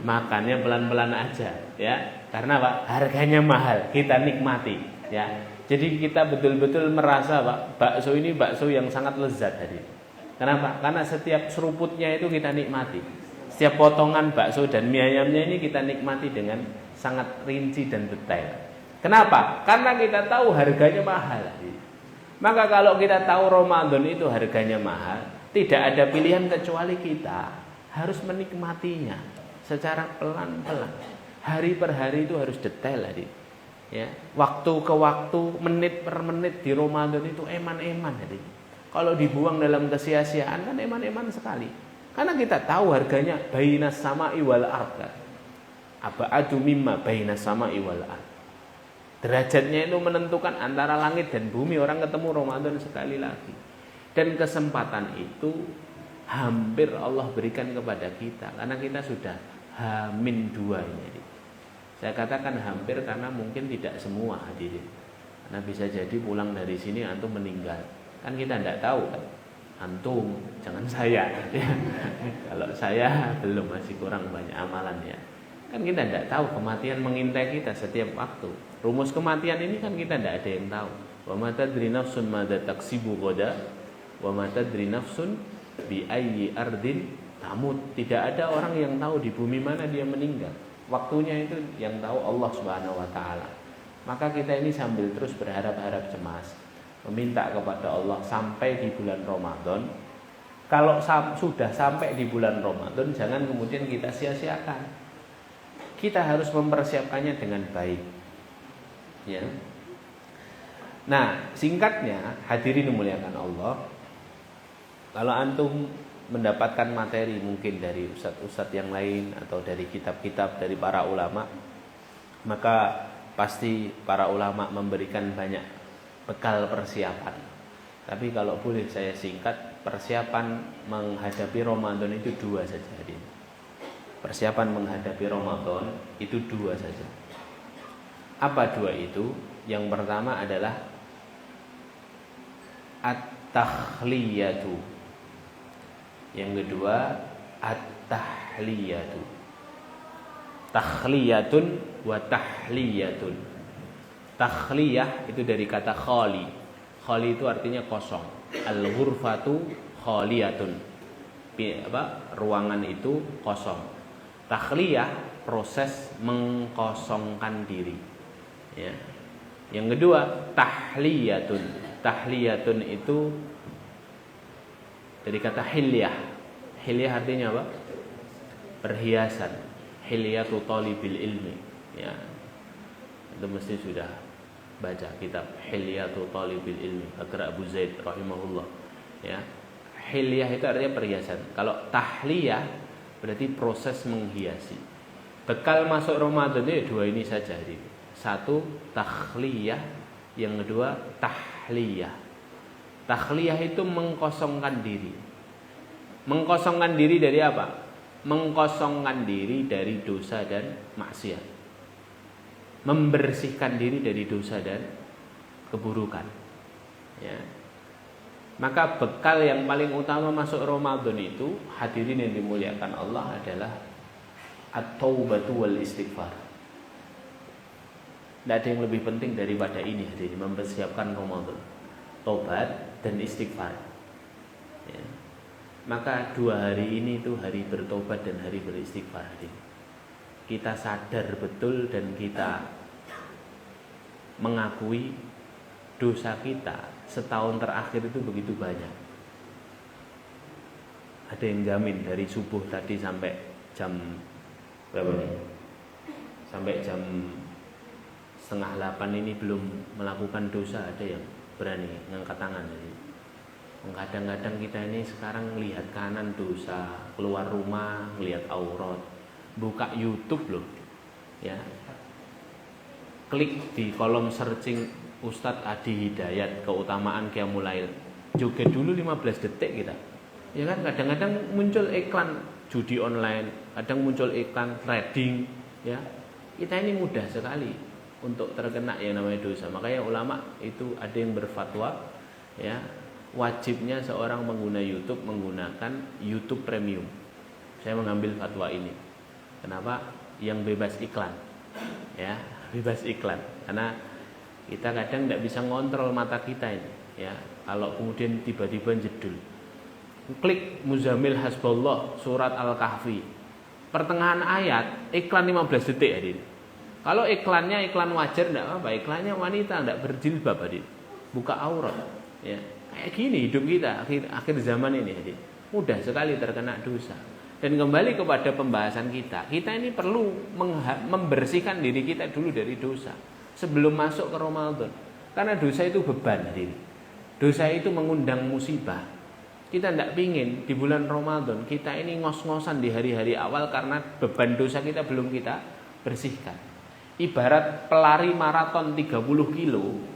Makannya pelan-pelan aja ya. Karena Pak, harganya mahal, kita nikmati ya. Jadi kita betul-betul merasa Pak, bakso ini bakso yang sangat lezat tadi. Kenapa? Karena setiap seruputnya itu kita nikmati. Setiap potongan bakso dan mie ayamnya ini kita nikmati dengan sangat rinci dan detail. Kenapa? Karena kita tahu harganya mahal. Maka kalau kita tahu Ramadan itu harganya mahal, tidak ada pilihan kecuali kita harus menikmatinya secara pelan-pelan. Hari per hari itu harus detail tadi. Ya, waktu ke waktu, menit per menit di Ramadan itu eman-eman tadi. Kalau dibuang dalam kesia-siaan kan eman-eman sekali. Karena kita tahu harganya bainas sama'i wal ardh. Aba'adu mimma bainas sama'i wal ardh. Derajatnya itu menentukan antara langit dan bumi. Orang ketemu Ramadan sekali lagi. Dan kesempatan itu hampir Allah berikan kepada kita. Karena kita sudah H-2 ini. Saya katakan hampir karena mungkin tidak semua hadirin. Karena bisa jadi pulang dari sini antum meninggal. Kan kita tidak tahu kan. Antum, jangan saya. Kalau saya belum, masih kurang banyak amalan ya. Kan kita tidak tahu, kematian mengintai kita setiap waktu. Rumus kematian ini kan kita tidak ada yang tahu. Wa ma tadri nafsun madza taksibu ghadan wa ma tadri nafsun bi ayyi ardin tamut. Tidak ada orang yang tahu di bumi mana dia meninggal. Waktunya itu yang tahu Allah Subhanahu wa taala. Maka kita ini sambil terus berharap-harap cemas, meminta kepada Allah sampai di bulan Ramadan. Kalau sudah sampai di bulan Ramadan, jangan kemudian kita sia-siakan. Kita harus mempersiapkannya dengan baik. Ya. Nah, singkatnya, hadirin dimuliakan Allah, kalau antum mendapatkan materi mungkin dari ustadz-ustadz yang lain atau dari kitab-kitab dari para ulama, maka pasti para ulama memberikan banyak bekal persiapan. Tapi kalau boleh saya singkat, persiapan menghadapi Ramadan itu dua saja. Persiapan menghadapi Ramadan itu dua saja. Apa dua itu? Yang pertama adalah at-takhliyatu. Yang kedua at-tahliyatu. Takhliyatun wa tahliyatun. Takhliyah itu dari kata khali. Khali itu artinya kosong. Al-ghurfatu khaliyatun. Ruangan itu kosong. Takhliyah proses mengkosongkan diri. Ya. Yang kedua tahliyatun. Tahliyatun itu dari kata hilyah. Hilyah artinya apa? Perhiasan. Hilyatu talibil ilmi. Ya. Itu mesti sudah baca kitab Hilyatu talibil ilmi Akra Abu Zaid rahimahullah. Ya. Hilyah itu artinya perhiasan. Kalau tahliyah berarti proses menghiasi. Bekal masuk Ramadan itu dua ini saja. Satu takhliyah, yang kedua tahliyah. Takhliyah itu mengkosongkan diri. Mengkosongkan diri dari apa? Mengkosongkan diri dari dosa dan maksiat. Membersihkan diri dari dosa dan keburukan. Ya. Maka bekal yang paling utama masuk Ramadan itu, hadirin yang dimuliakan Allah, adalah at-taubatu wal istighfar. Tidak ada yang lebih penting daripada ini, hadirin, mempersiapkan Ramadan. Taubat dan istighfar. Ya. Maka 2 hari ini itu hari bertobat dan hari beristighfar. Kita sadar betul dan kita mengakui dosa kita setahun terakhir itu begitu banyak. Ada yang jamin dari subuh tadi sampai jam berapa nih? Sampai jam 7:30 ini belum melakukan dosa, ada yang berani ngangkat tangan. Kadang-kadang kita ini sekarang melihat kanan dosa, keluar rumah melihat aurat, buka YouTube loh, ya, klik di kolom searching Ustadz Adi Hidayat keutamaan Qiyamul Lail, joget dulu 15 detik kita, ya kan. Kadang-kadang muncul iklan judi online, kadang muncul iklan trading, ya. Kita ini mudah sekali untuk terkena yang namanya dosa. Makanya ulama itu ada yang berfatwa, ya, wajibnya seorang pengguna YouTube menggunakan YouTube Premium. Saya mengambil fatwa ini. Kenapa? Yang bebas iklan, ya, bebas iklan. Karena kita kadang tidak bisa ngontrol mata kita ini, ya. Kalau kemudian tiba-tiba jedul, klik Muzammil Hasbullah surat Al-Kahfi, pertengahan ayat iklan 15 detik, hadir. Kalau iklannya iklan wajar tidak apa-apa, iklannya wanita tidak berjilbab, hadir, buka aurat, ya. Kayak gini hidup kita akhir zaman ini, hadir. Mudah sekali terkena dosa. Dan kembali kepada pembahasan kita ini perlu membersihkan diri kita dulu dari dosa sebelum masuk ke Ramadan. Karena dosa itu beban, hadir. Dosa itu mengundang musibah. Kita tidak pingin di bulan Ramadan kita ini ngos-ngosan di hari-hari awal karena beban dosa kita belum kita bersihkan. Ibarat pelari maraton 30 kilo.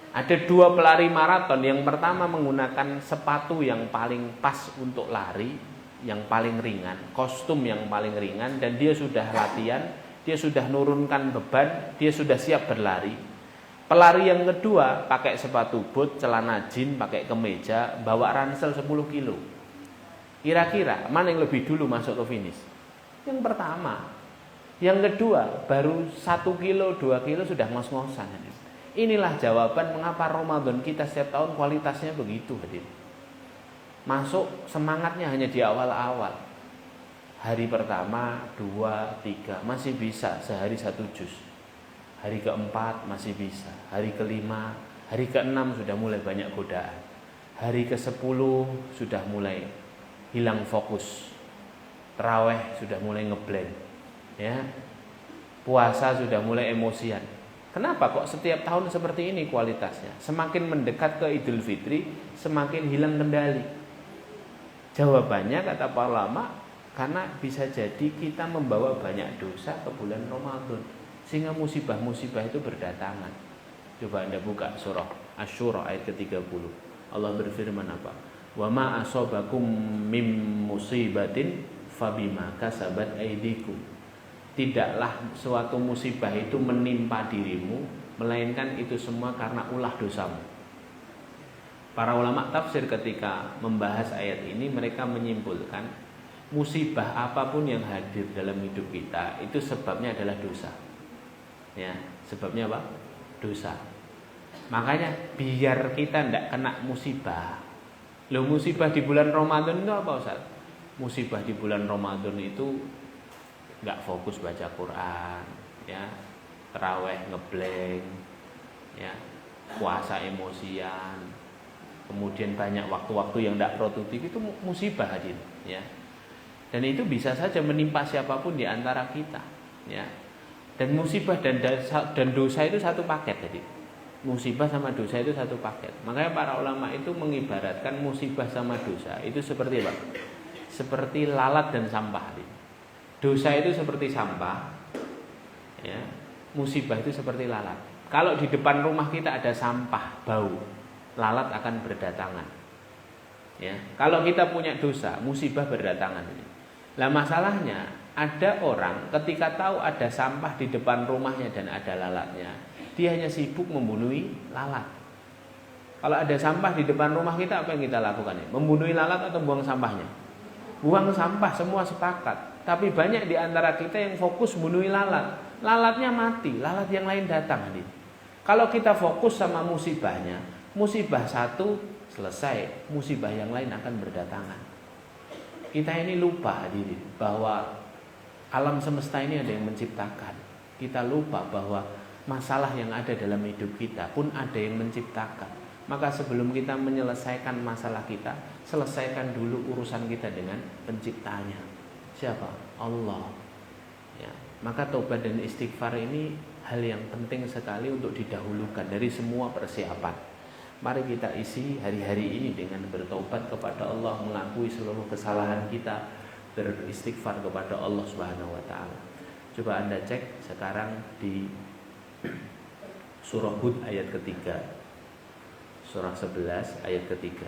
Ada 2 pelari maraton. Yang pertama menggunakan sepatu yang paling pas untuk lari, yang paling ringan, kostum yang paling ringan, dan dia sudah latihan dia sudah nurunkan beban, dia sudah siap berlari. Pelari yang kedua pakai sepatu boot, celana jeans, pakai kemeja, bawa ransel 10 kilo. Kira-kira mana yang lebih dulu masuk ke finish? Yang pertama. Yang kedua baru 1 kilo, 2 kilo sudah ngos-ngosan. Inilah jawaban mengapa Ramadan kita setiap tahun kualitasnya begitu, hadir. Masuk semangatnya hanya di awal-awal. Hari pertama, 2, 3 masih bisa sehari 1 juz. Hari keempat masih bisa. Hari kelima, hari keenam sudah mulai banyak godaan. Hari ke-10 sudah mulai hilang fokus. Tarawih sudah mulai ngeblank. Ya. Puasa sudah mulai emosian. Kenapa kok setiap tahun seperti ini kualitasnya? Semakin mendekat ke Idul Fitri, semakin hilang kendali. Jawabannya kata para ulama, karena bisa jadi kita membawa banyak dosa ke bulan Ramadan, sehingga musibah-musibah itu berdatangan. Coba Anda buka surah Asy-Syura ayat ke-30. Allah berfirman apa? Wa ma asabakum mim musibatin fabima kasabat aydikum. Tidaklah suatu musibah itu menimpa dirimu, melainkan itu semua karena ulah dosamu. Para ulama tafsir ketika membahas ayat ini, mereka menyimpulkan musibah apapun yang hadir dalam hidup kita itu sebabnya adalah dosa. Ya, sebabnya apa? Dosa. Makanya biar kita tidak kena musibah. Loh, musibah di bulan Ramadan itu apa, Ustaz? Musibah di bulan Ramadan itu nggak fokus baca Quran, ya, taraweh ngeblank, ya, puasa emosian, kemudian banyak waktu-waktu yang tidak produktif, itu musibah hadir, ya. Dan itu bisa saja menimpa siapapun di antara kita, ya. Dan musibah dan dosa itu satu paket tadi. Musibah sama dosa itu satu paket. Makanya para ulama itu mengibaratkan musibah sama dosa itu seperti apa? Seperti lalat dan sampah. Dosa itu seperti sampah, ya. Musibah itu seperti lalat. Kalau di depan rumah kita ada sampah bau, lalat akan berdatangan. Ya. Kalau kita punya dosa, musibah berdatangan. Lah masalahnya, ada orang ketika tahu ada sampah di depan rumahnya dan ada lalatnya, dia hanya sibuk membunuh lalat. Kalau ada sampah di depan rumah kita, apa yang kita lakukan? Membunuh lalat atau buang sampahnya? Buang sampah, semua sepakat. Tapi banyak di antara kita yang fokus bunuh lalat. Lalatnya mati, lalat yang lain datang. Kalau kita fokus sama musibahnya, musibah satu selesai, musibah yang lain akan berdatangan. Kita ini lupa bahwa alam semesta ini ada yang menciptakan. Kita lupa bahwa masalah yang ada dalam hidup kita pun ada yang menciptakan. Maka sebelum kita menyelesaikan masalah kita, selesaikan dulu urusan kita dengan penciptanya. Siapa? Allah. Ya. Maka tobat dan istighfar ini hal yang penting sekali untuk didahulukan dari semua persiapan. Mari kita isi hari-hari ini dengan bertobat kepada Allah, mengakui seluruh kesalahan kita, beristighfar kepada Allah Subhanahu wa taala. Coba Anda cek sekarang di surah Hud ayat ketiga. Surah 11 ayat ketiga.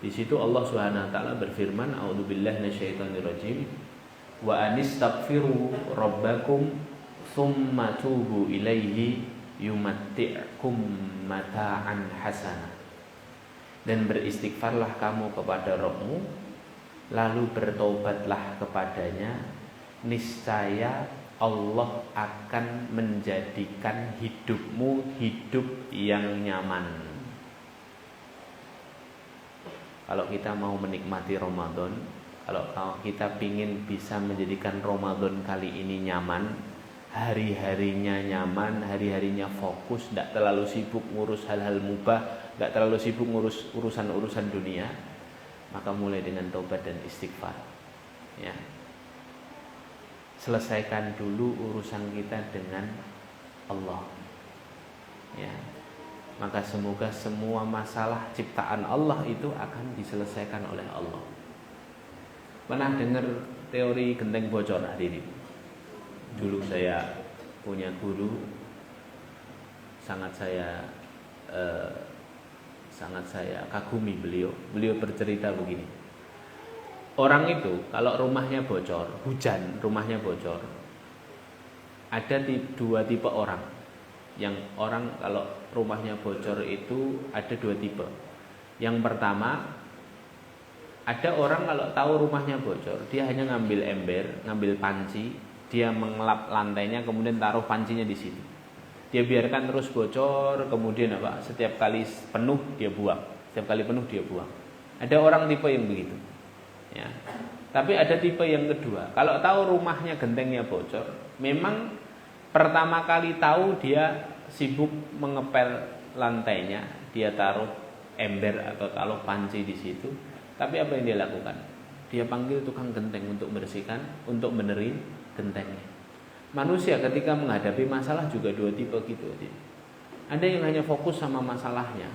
Di situ Allah Subhanahu wa taala berfirman, a'udzubillahi minasyaitonirrajim, wa anistaghfiru rabbakum tsumma tubu ilaihi yumatti'kum mata'an hasanah. Dan beristighfarlah kamu kepada Rabbmu, lalu bertobatlah kepadanya, niscaya Allah akan menjadikan hidupmu hidup yang nyaman. Kalau kita mau menikmati Ramadan, kalau kita ingin bisa menjadikan Ramadan kali ini nyaman, hari-harinya nyaman, hari-harinya fokus, tidak terlalu sibuk ngurus hal-hal mubah, tidak terlalu sibuk ngurus urusan-urusan dunia, maka mulai dengan taubat dan istighfar. Ya. Selesaikan dulu urusan kita dengan Allah. Ya. Maka semoga semua masalah ciptaan Allah itu akan diselesaikan oleh Allah. Pernah dengar teori genteng bocor hadirin? Dulu saya punya guru, sangat saya kagumi beliau. Beliau bercerita begini. Orang itu kalau rumahnya bocor, hujan, rumahnya bocor, ada dua tipe orang. Yang orang kalau rumahnya bocor itu ada dua tipe. Yang pertama, ada orang kalau tahu rumahnya bocor, dia hanya ngambil ember, ngambil panci, dia mengelap lantainya, kemudian taruh pancinya di situ. Dia biarkan terus bocor, kemudian setiap kali penuh dia buang, setiap kali penuh dia buang. Ada orang tipe yang begitu. Ya. Tapi ada tipe yang kedua. Kalau tahu rumahnya gentengnya bocor, memang pertama kali tahu dia sibuk mengepel lantainya, dia taruh ember atau taruh panci di situ. Tapi apa yang dia lakukan? Dia panggil tukang genteng untuk bersihkan, untuk benerin gentengnya. Manusia ketika menghadapi masalah juga dua tipe gitu. Ada yang hanya fokus sama masalahnya,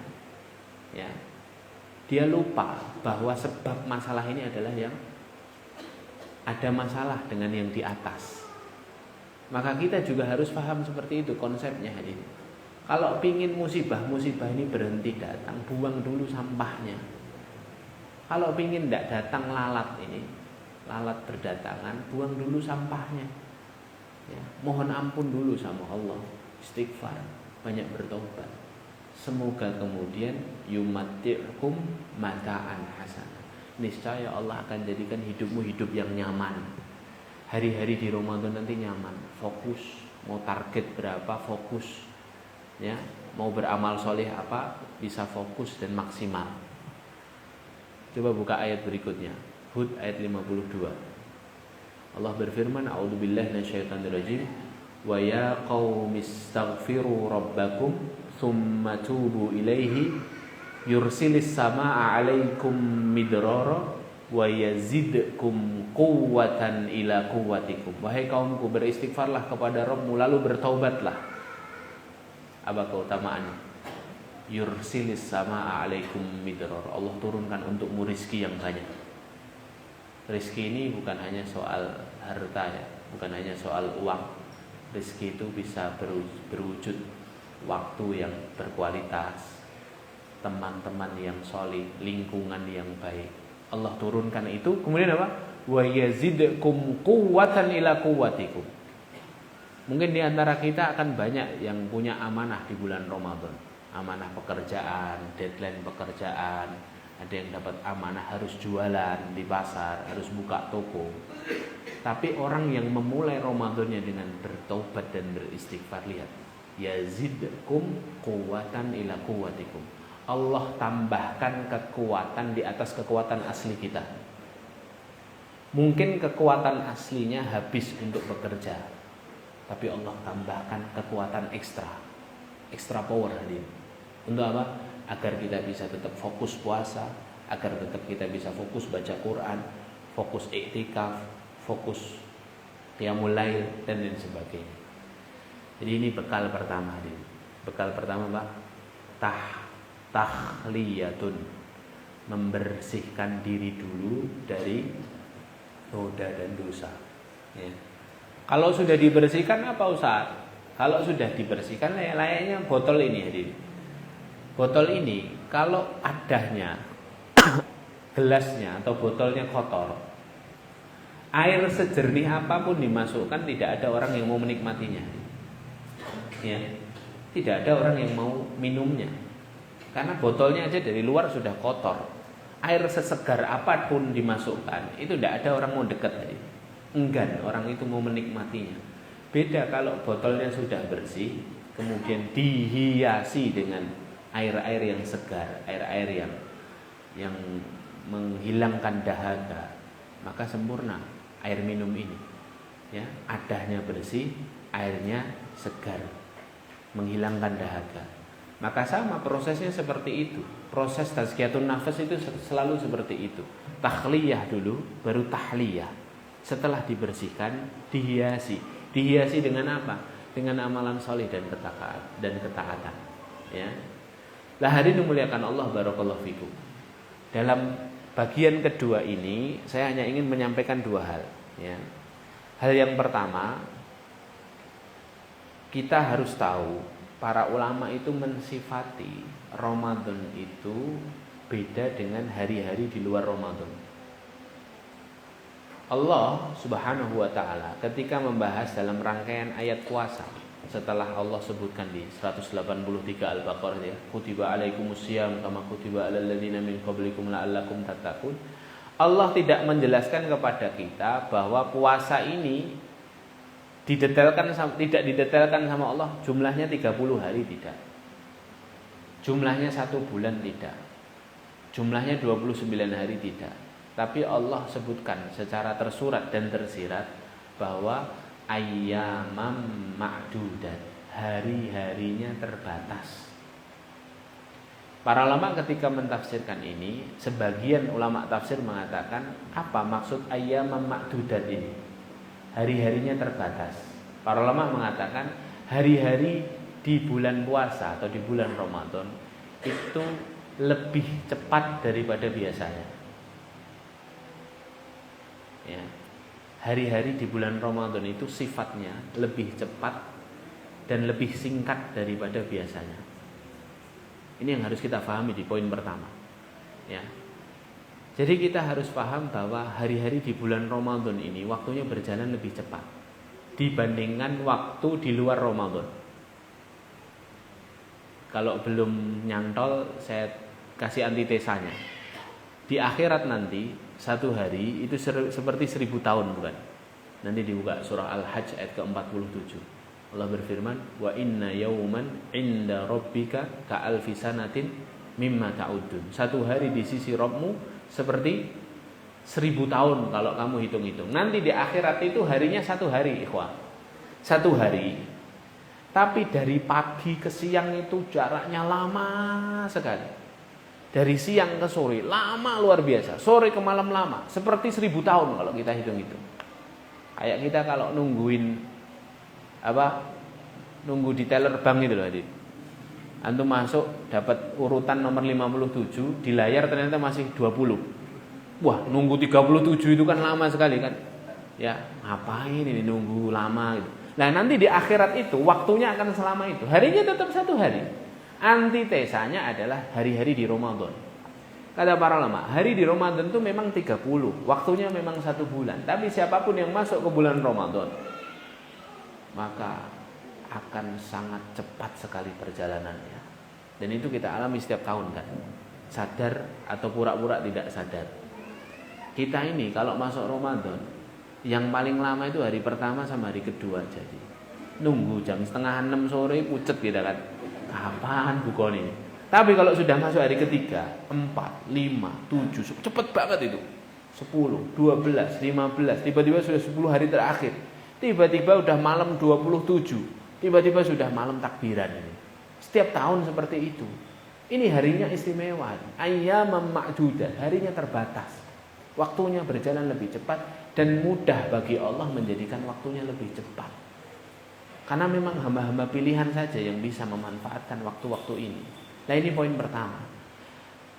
ya. Dia lupa bahwa sebab masalah ini adalah yang ada masalah dengan yang di atas. Maka kita juga harus paham seperti itu konsepnya hari ini. Kalau pingin musibah ini berhenti datang, buang dulu sampahnya. Kalau pingin tidak datang lalat berdatangan, buang dulu sampahnya. Ya, mohon ampun dulu sama Allah, istighfar, banyak bertobat. Semoga kemudian yumati'kum mata'an hasanah. Niscaya Allah akan jadikan hidupmu hidup yang nyaman. Hari-hari di Ramadan nanti nyaman, fokus, mau target berapa fokus. Ya, mau beramal soleh apa bisa fokus dan maksimal. Coba buka ayat berikutnya, Hud ayat 52. Allah berfirman, a'udzubillahi minasyaitonirrajim, wa ya qaumistaghfiru rabbakum tsumma tubu ilaihi yursilis samaa'a 'alaikum midrara wa yazidkum quwwatan ila quwwatikum. Wahai kaumku, beristighfarlah kepada Rabbmu lalu bertaubatlah. Apa keutamaannya? Yursilis samaa'a 'alaikum midrara. Allah turunkan untukmu rezeki yang banyak. Rezeki ini bukan hanya soal harta ya, bukan hanya soal uang. Rezeki itu bisa berwujud waktu yang berkualitas, teman-teman yang solih, lingkungan yang baik. Allah turunkan itu, kemudian apa? Wa yazidkum quwwatan ila quwwatikum. Mungkin di antara kita akan banyak yang punya amanah di bulan Ramadan. Amanah pekerjaan, deadline pekerjaan. Ada yang dapat amanah harus jualan di pasar, harus buka toko. Tapi orang yang memulai Ramadannya dengan bertobat dan beristighfar, lihat, yazidkum quwwatan ila quwwatikum. Allah tambahkan kekuatan di atas kekuatan asli kita. Mungkin kekuatan aslinya habis untuk bekerja, tapi Allah tambahkan kekuatan extra power hadir. Untuk apa? Agar kita bisa tetap fokus puasa, agar tetap kita bisa fokus baca Quran, fokus iktikaf, fokus qiyamul lail dan lain sebagainya. Jadi ini bekal pertama hadir. Bekal pertama Pak, tahliyatun, membersihkan diri dulu dari noda dan dosa. Ya. Kalau sudah dibersihkan apa Ustaz? Kalau sudah dibersihkan layaknya botol ini hadir. Botol ini kalau adanya gelasnya atau botolnya kotor, air sejernih apapun dimasukkan tidak ada orang yang mau menikmatinya. Ya, tidak ada orang yang mau minumnya. Karena botolnya aja dari luar sudah kotor. Air sesegar apapun dimasukkan, itu tidak ada orang mau dekat. Enggan orang itu mau menikmatinya. Beda kalau botolnya sudah bersih, kemudian dihiasi dengan air-air yang segar, air-air yang menghilangkan dahaga, maka sempurna air minum ini. Ya, adanya bersih, airnya segar, menghilangkan dahaga. Maka sama prosesnya seperti itu. Proses tazkiyatun nafas itu selalu seperti itu. Takhliyah dulu, baru tahliyah. Setelah dibersihkan, dihiasi. Dihiasi dengan apa? Dengan amalan soleh dan ketaatan. Ya. Lah hari ini muliakan Allah, barakallahu fikum. Dalam bagian kedua ini saya hanya ingin menyampaikan dua hal. Ya. Hal yang pertama, kita harus tahu para ulama itu mensifati Ramadan itu beda dengan hari-hari di luar Ramadan. Allah Subhanahu wa taala ketika membahas dalam rangkaian ayat puasa, setelah Allah sebutkan di 183 Al-Baqarah ya, kutiba alaikumusiyam kama kutiba alal ladzina min qablikum la'allakum tattaqun. Allah tidak menjelaskan kepada kita bahwa puasa ini tidak didetailkan sama Allah jumlahnya 30 hari, tidak. Jumlahnya 1 bulan, tidak. Jumlahnya 29 hari, tidak. Tapi Allah sebutkan secara tersurat dan tersirat bahwa ayyamam ma'dudat, hari-harinya terbatas. Para ulama ketika mentafsirkan ini, sebagian ulama tafsir mengatakan apa maksud ayyamam ma'dudat ini? Hari-harinya terbatas. Para ulama mengatakan hari-hari di bulan puasa atau di bulan Ramadan itu lebih cepat daripada biasanya. Ya. Hari-hari di bulan Ramadan itu sifatnya lebih cepat dan lebih singkat daripada biasanya. Ini yang harus kita pahami di poin pertama. Ya. Jadi kita harus paham bahwa hari-hari di bulan Ramadan ini waktunya berjalan lebih cepat dibandingkan waktu di luar Ramadan. Kalau belum nyantol, saya kasih antitesanya. Di akhirat nanti 1 hari itu seperti 1000 tahun, bukan? Nanti dibuka surah Al-Hajj ayat ke-47. Allah berfirman, wa inna yawman inda rabbika ka'alfi sanatin mimma ta'udun. 1 hari di sisi Rabbmu seperti 1000 tahun kalau kamu hitung-hitung. Nanti di akhirat itu harinya 1 hari, ikhwah. 1 hari. Tapi dari pagi ke siang itu jaraknya lama sekali. Dari siang ke sore lama luar biasa, sore ke malam lama, seperti 1000 tahun kalau kita hitung-hitung. Kayak kita kalau nunggu di teller bank itu loh, Adit. Antum masuk dapat urutan nomor 57, di layar ternyata masih 20. Wah, nunggu 37 itu kan lama sekali kan. Ya, ngapain ini nunggu lama gitu. Nah, nanti di akhirat itu waktunya akan selama itu. Harinya tetap 1 hari. Antitesanya adalah hari-hari di Ramadan. Kata para ulama, hari di Ramadan itu memang 30, waktunya memang 1 bulan. Tapi siapapun yang masuk ke bulan Ramadan, maka akan sangat cepat sekali perjalanannya. Dan itu kita alami setiap tahun kan. Sadar atau pura-pura tidak sadar. Kita ini kalau masuk Ramadan, yang paling lama itu hari pertama sama hari kedua. Jadi nunggu jam 5:30 sore pucet kita kan. Kapan buka ini? Tapi kalau sudah masuk hari ketiga, 4, 5, 7, cepet banget itu. 10, 12, 15, tiba-tiba sudah 10 hari terakhir. Tiba-tiba udah malam 27, tiba-tiba sudah malam takbiran ini. Setiap tahun seperti itu. Ini harinya istimewa. Ayyamam ma'dudat, harinya terbatas. Waktunya berjalan lebih cepat dan mudah bagi Allah menjadikan waktunya lebih cepat. Karena memang hamba-hamba pilihan saja yang bisa memanfaatkan waktu-waktu ini. Nah, ini poin pertama.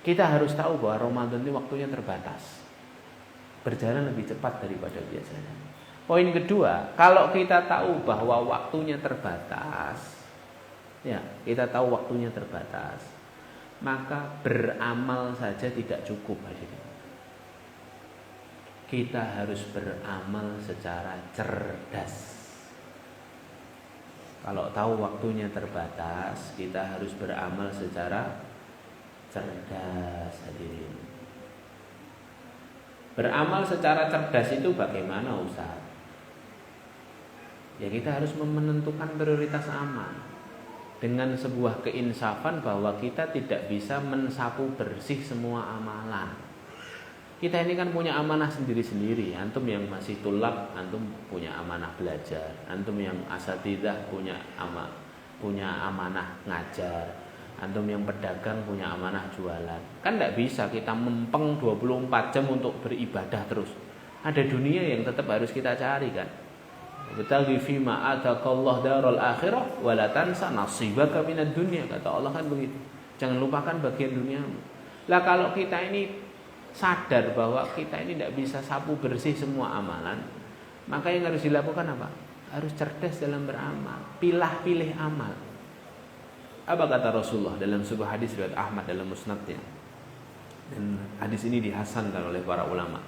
Kita harus tahu bahwa Ramadan ini waktunya terbatas. Berjalan lebih cepat daripada biasanya. Poin kedua, kalau kita tahu bahwa waktunya terbatas, ya, kita tahu waktunya terbatas, maka beramal saja tidak cukup, hadirin. Kita harus beramal secara cerdas. Kalau tahu waktunya terbatas, kita harus beramal secara cerdas, hadirin. Beramal secara cerdas itu bagaimana, Ustaz? Ya, kita harus menentukan prioritas amal dengan sebuah keinsafan bahwa kita tidak bisa mensapu bersih semua amalan. Kita ini kan punya amanah sendiri-sendiri. Antum yang masih tulab, antum punya amanah belajar. Antum yang asatidzah punya amanah ngajar. Antum yang pedagang punya amanah jualan. Kan tidak bisa kita mempeng 24 jam untuk beribadah terus. Ada dunia yang tetap harus kita cari kan. Betaghi fima atakallah darul akhirah wa la tansa nasibaka minad dunya, kata Allah kan begitu. Jangan lupakan bagian duniamu. Lah kalau kita ini sadar bahwa kita ini tidak bisa sapu bersih semua amalan, maka yang harus dilakukan apa? Harus cerdas dalam beramal, pilih amal. Apa kata Rasulullah dalam sebuah hadis riwayat Ahmad dalam musnadnya, dan hadis ini dihasankan oleh para ulama.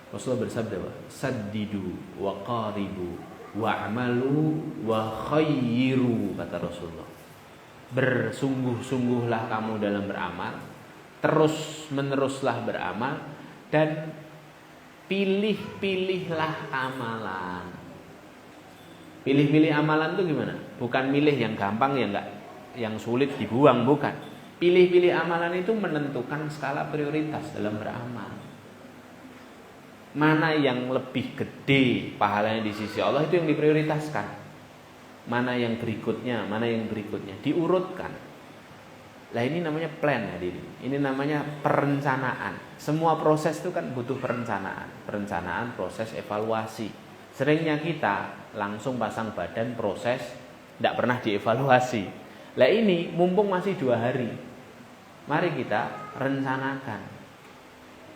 Rasulullah bersabda, saddidu wa qaribu wa'malu wa khayyiru, kata Rasulullah. Bersungguh-sungguhlah kamu dalam beramal, terus meneruslah beramal, dan pilih-pilihlah amalan. Pilih-pilih amalan itu gimana? Bukan milih yang gampang, yang sulit dibuang, bukan. Pilih-pilih amalan itu menentukan skala prioritas dalam beramal. Mana yang lebih gede pahalanya di sisi Allah, itu yang diprioritaskan. Mana yang berikutnya, diurutkan. Lah ini namanya plan, hadirin. Ini namanya perencanaan. Semua proses itu kan butuh perencanaan, proses, evaluasi. Seringnya kita langsung pasang badan, proses, tidak pernah dievaluasi. Lah ini mumpung masih 2 hari, mari kita rencanakan.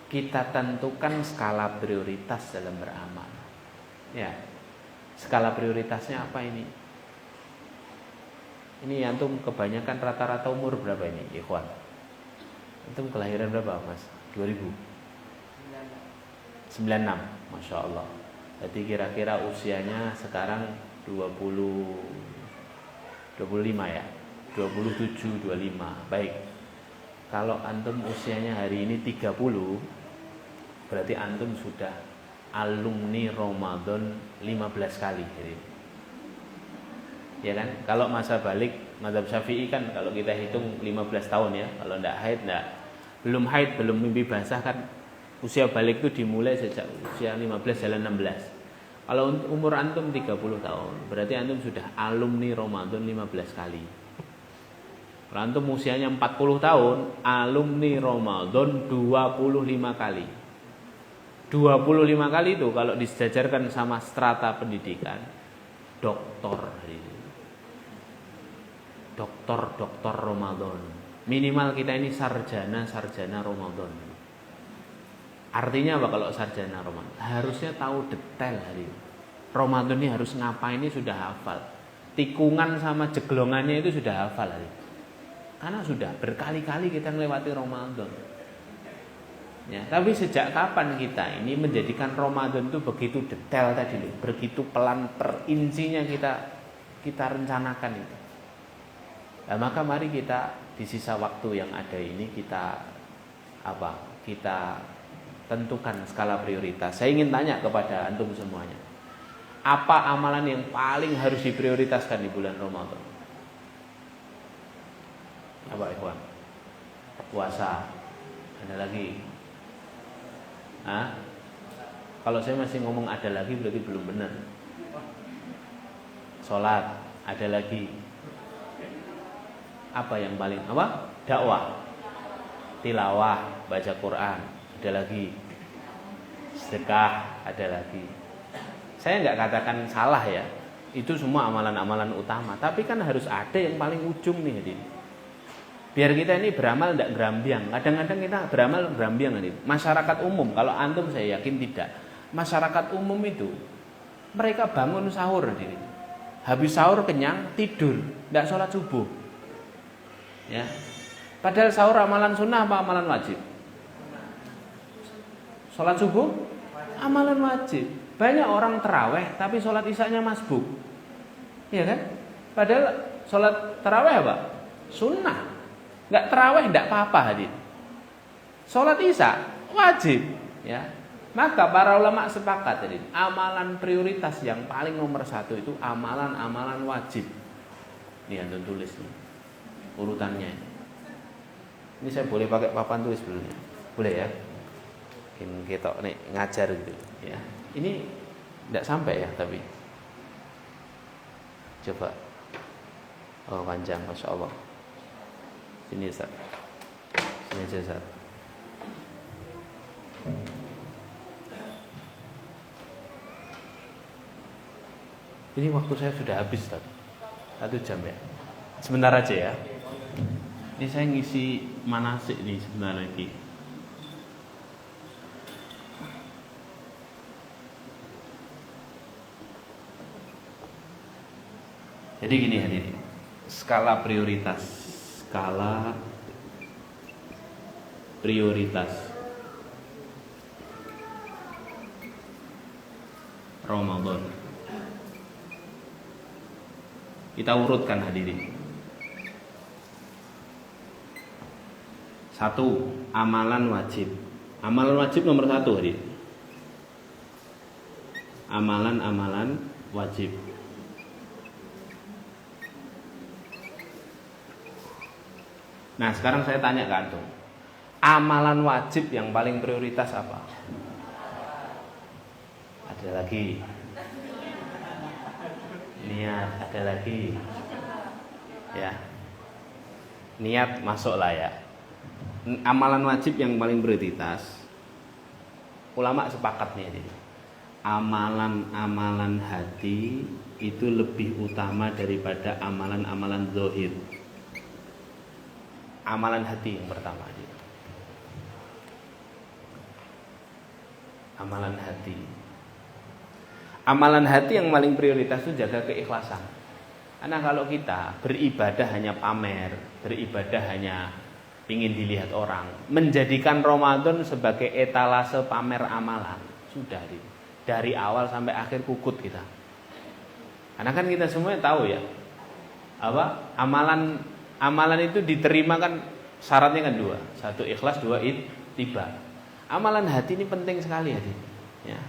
Kita tentukan skala prioritas dalam beramal. Ya, skala prioritasnya apa ini? Ini antum kebanyakan rata-rata umur berapa ini, ikhwan? Antum kelahiran berapa, Mas? 2000? 96, Masya Allah. Jadi kira-kira usianya sekarang 25 ya, 27, 25. Baik. Kalau antum usianya hari ini 30, berarti antum sudah alumni Ramadan 15 kali. Ya kan? Kalau masa balik mazhab Syafi'i kan kalau kita hitung 15 tahun ya. Kalau belum haid, belum mimpi basah kan usia balik itu dimulai sejak usia 15 jalan 16. Kalau umur antum 30 tahun, berarti antum sudah alumni Ramadan 15 kali. Kalau antum usianya 40 tahun, alumni Ramadan 25 kali. 25 kali itu kalau disejajarkan sama strata pendidikan, doktor Ramadan. Minimal kita ini sarjana Ramadan. Artinya apa kalau sarjana Ramadan? Harusnya tahu detail hari Ramadan ini harus ngapain, ini sudah hafal. Tikungan sama jeglongannya itu sudah hafal hari. Karena sudah berkali-kali kita melewati Ramadan. Ya, tapi sejak kapan kita ini menjadikan Ramadan itu begitu detail tadi loh, begitu pelan perincinya kita rencanakan itu. Nah, maka mari kita di sisa waktu yang ada ini kita tentukan skala prioritas. Saya ingin tanya kepada antum semuanya. Apa amalan yang paling harus diprioritaskan di bulan Ramadan? Apa ikhwan? Puasa. Ada lagi? Kalau saya masih ngomong ada lagi berarti belum benar. Sholat. Ada lagi? Apa yang paling dakwah, tilawah, baca Quran, ada lagi, sedekah, ada lagi. Saya nggak katakan salah ya, itu semua amalan-amalan utama, tapi kan harus ada yang paling ujung nih, Hadin. Biar kita ini beramal tidak gerambiang. Kadang-kadang kita beramal gerambiang, Hadin. Masyarakat umum, kalau antum saya yakin tidak. Masyarakat umum itu mereka bangun sahur, Hadin. Habis sahur kenyang, tidur, tidak sholat subuh. Ya, padahal sahur amalan sunnah apa amalan wajib? Sholat subuh amalan wajib. Banyak orang terawih tapi sholat isya-nya masbuk, ya kan? Padahal sholat terawih apa? Sunnah. Nggak terawih nggak apa-apa, hadir. Sholat isya wajib, ya. Maka para ulama sepakat, hadir. Amalan prioritas yang paling nomor 1 itu amalan-amalan wajib. Nih antum tulis nih urutannya. Ini saya boleh pakai papan tulis sebelumnya, boleh ya? Mungkin kita nih ngajar gitu, ya. Ini tidak sampai ya, tapi coba. Oh panjang, masya Allah. Sini Ustaz, sini aja Ustaz. Ini waktu saya sudah habis Ustaz, 1 jam ya. Sebentar aja ya. Ini saya ngisi manasik nih sebentar lagi. Jadi gini hadirin, skala prioritas. Ramadan. Kita urutkan hadirin. 1. Amalan wajib. Amalan wajib nomor 1 hadirin. Amalan-amalan wajib. Nah, sekarang saya tanya ke antum. Amalan wajib yang paling prioritas apa? Ada lagi. Niat, ada lagi. Ya. Niat masuklah ya. Amalan wajib yang paling prioritas. Ulama sepakat nih ini. Amalan-amalan hati itu lebih utama daripada amalan-amalan zahir. Amalan hati yang pertama. Amalan hati. Amalan hati yang paling prioritas itu jaga keikhlasan. Karena kalau kita beribadah hanya pamer, beribadah hanya ingin dilihat orang, menjadikan Ramadan sebagai etalase pamer amalan, sudah dari awal sampai akhir kukut kita. Karena kan kita semua tahu ya, amalan itu diterima kan syaratnya kan 2. 1 ikhlas, 2 ittiba. Amalan hati ini penting sekali ya.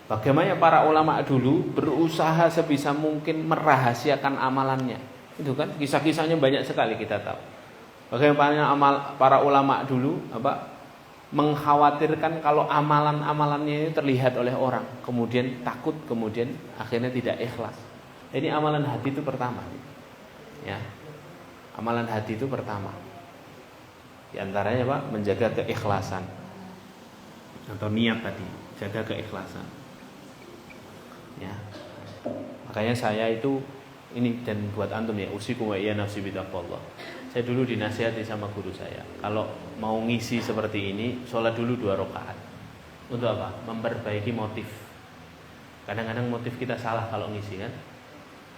Bagaimana para ulama dulu berusaha sebisa mungkin merahasiakan amalannya. Itu kan kisah-kisahnya banyak sekali kita tahu. Bagaimana para ulama dulu mengkhawatirkan kalau amalan-amalannya ini terlihat oleh orang, kemudian takut, kemudian akhirnya tidak ikhlas. Ini amalan hati itu pertama. Ya. Amalan hati itu pertama. Di antaranya menjaga keikhlasan atau niat tadi, jaga keikhlasan. Ya. Makanya saya itu ini dan buat antum ya, usikum wa iya nafsi bitaqwallah. Saya dulu dinasihati sama guru saya, kalau mau ngisi seperti ini, sholat dulu 2 rakaat. Untuk apa? Memperbaiki motif. Kadang-kadang motif kita salah kalau ngisi kan.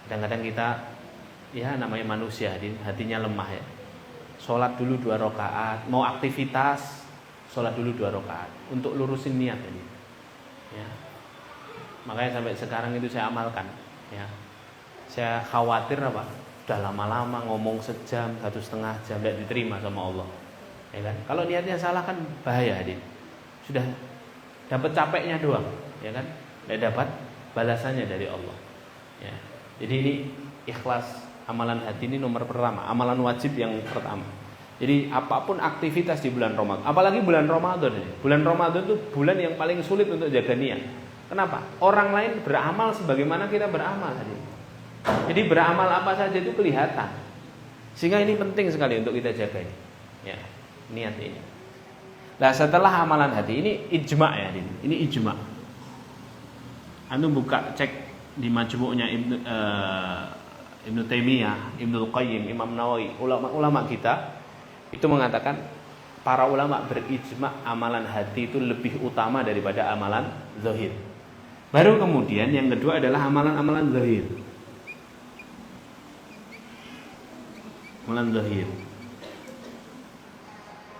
Kadang-kadang kita ya namanya manusia, hatinya lemah ya. Sholat dulu 2 rakaat, mau aktivitas sholat dulu 2 rakaat untuk lurusin niat ini. Ya. Makanya sampai sekarang itu saya amalkan. Ya. Saya khawatir udah lama-lama ngomong sejam, 1,5 jam tidak diterima sama Allah. Ya kan? Kalau niatnya salah kan bahaya Sudah dapat capeknya doang, ya kan? Tidak dapat balasannya dari Allah. Ya. Jadi ini ikhlas. Amalan hati ini nomor pertama, amalan wajib yang pertama. Jadi apapun aktivitas di bulan Ramadan, apalagi bulan Ramadan ini. Bulan Ramadan itu bulan yang paling sulit untuk jaga niat. Kenapa? Orang lain beramal sebagaimana kita beramal tadi. Jadi beramal apa saja itu kelihatan. Sehingga ini penting sekali untuk kita jaga ini. Ya, niat ini. Nah, setelah amalan hati ini ijma ya, ini ijma. Antum buka cek di majmu'nya Ibnu Taimiyah, Ibnu Qayyim, Imam Nawawi, ulama-ulama kita itu mengatakan para ulama berijma amalan hati itu lebih utama daripada amalan zahir. Baru kemudian yang kedua adalah amalan-amalan zahir. Amalan zahir.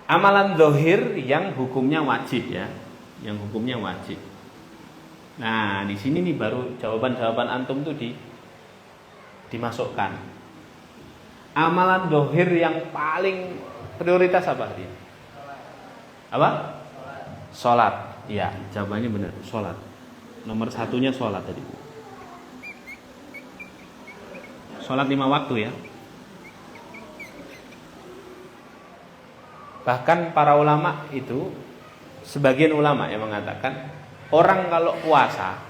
Amalan zahir yang hukumnya wajib ya, yang hukumnya wajib. Nah, di sini nih baru jawaban-jawaban antum tuh dimasukkan. Amalan zahir yang paling prioritas apa dia? Apa? Salat. Iya, jawabannya benar, salat. Nomor 1-nya salat tadi. Salat 5 waktu ya. Bahkan para ulama itu, sebagian ulama yang mengatakan orang kalau puasa,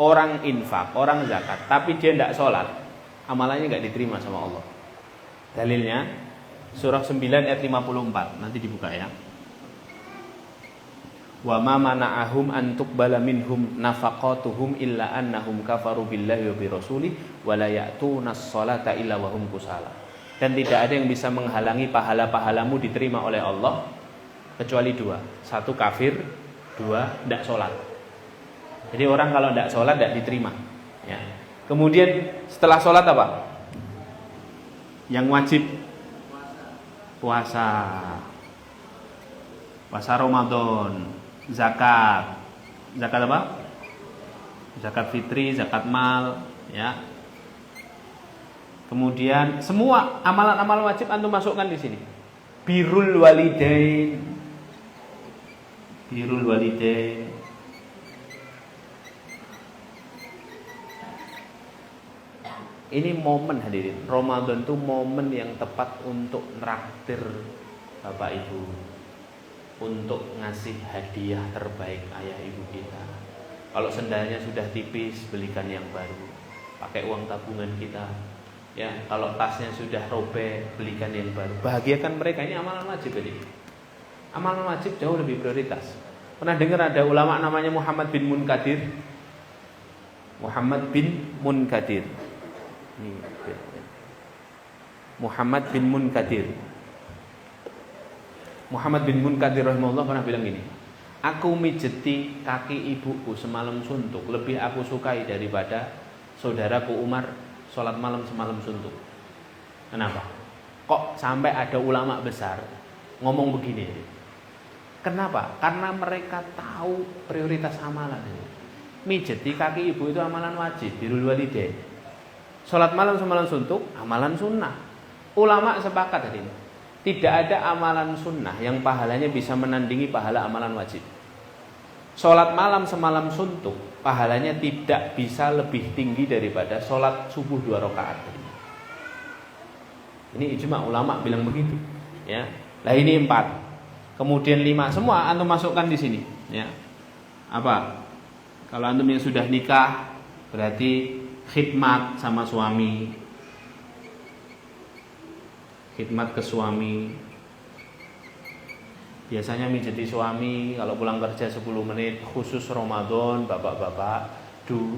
orang infak, orang zakat, tapi dia tidak sholat, amalannya nggak diterima sama Allah. Dalilnya surah 9 ayat 54, nanti dibuka ya. Wa ma mana'ahum an tuqbala minhum nafaqatuhum illa annahum kafaru billahi wa bi rasulih wa la ya'tunas sholata illa wa hum kusala. Dan tidak ada yang bisa menghalangi pahala-pahalamu diterima oleh Allah kecuali 2. 1 kafir, 2 tidak sholat. Jadi orang kalau tidak sholat tidak diterima ya. Kemudian setelah sholat apa? Yang wajib puasa Ramadan, zakat apa? zakat fitri, zakat mal, ya. Kemudian semua amalan-amalan wajib antum masukkan di sini. Birrul walidain. Birrul walidain. Ini momen hadirin. Ramadan itu momen yang tepat untuk nraktir Bapak Ibu, untuk ngasih hadiah terbaik ayah ibu kita. Kalau sendalnya sudah tipis, belikan yang baru, pakai uang tabungan kita. Ya, kalau tasnya sudah robek, belikan yang baru. Bahagiakan mereka. Ini amalan wajib ini. Amalan wajib jauh lebih prioritas. Pernah dengar ada ulama namanya Muhammad bin Munkadir? Muhammad bin Munkadir. Muhammad bin Munkadir. Muhammad bin Munkadir rahimahullah pernah bilang gini, aku mijeti kaki ibuku semalam suntuk lebih aku sukai daripada saudaraku Umar sholat malam semalam suntuk. Kenapa? Kok sampai ada ulama besar ngomong begini? Kenapa? Karena mereka tahu prioritas amalan. Mijeti kaki ibu itu amalan wajib, birrul walidain. Sholat malam semalam suntuk, amalan sunnah. Ulama sepakat tadi. Tidak ada amalan sunnah yang pahalanya bisa menandingi pahala amalan wajib. Sholat malam semalam suntuk, pahalanya tidak bisa lebih tinggi daripada sholat subuh 2 rakaat. Ini ijma ulama bilang begitu. Ya, lah ini 4, kemudian 5, semua antum masukkan di sini. Ya, apa? Kalau antum yang sudah nikah, berarti khidmat sama suami. Khidmat ke suami. Biasanya mijeti suami kalau pulang kerja 10 menit, khusus Ramadan bapak-bapak,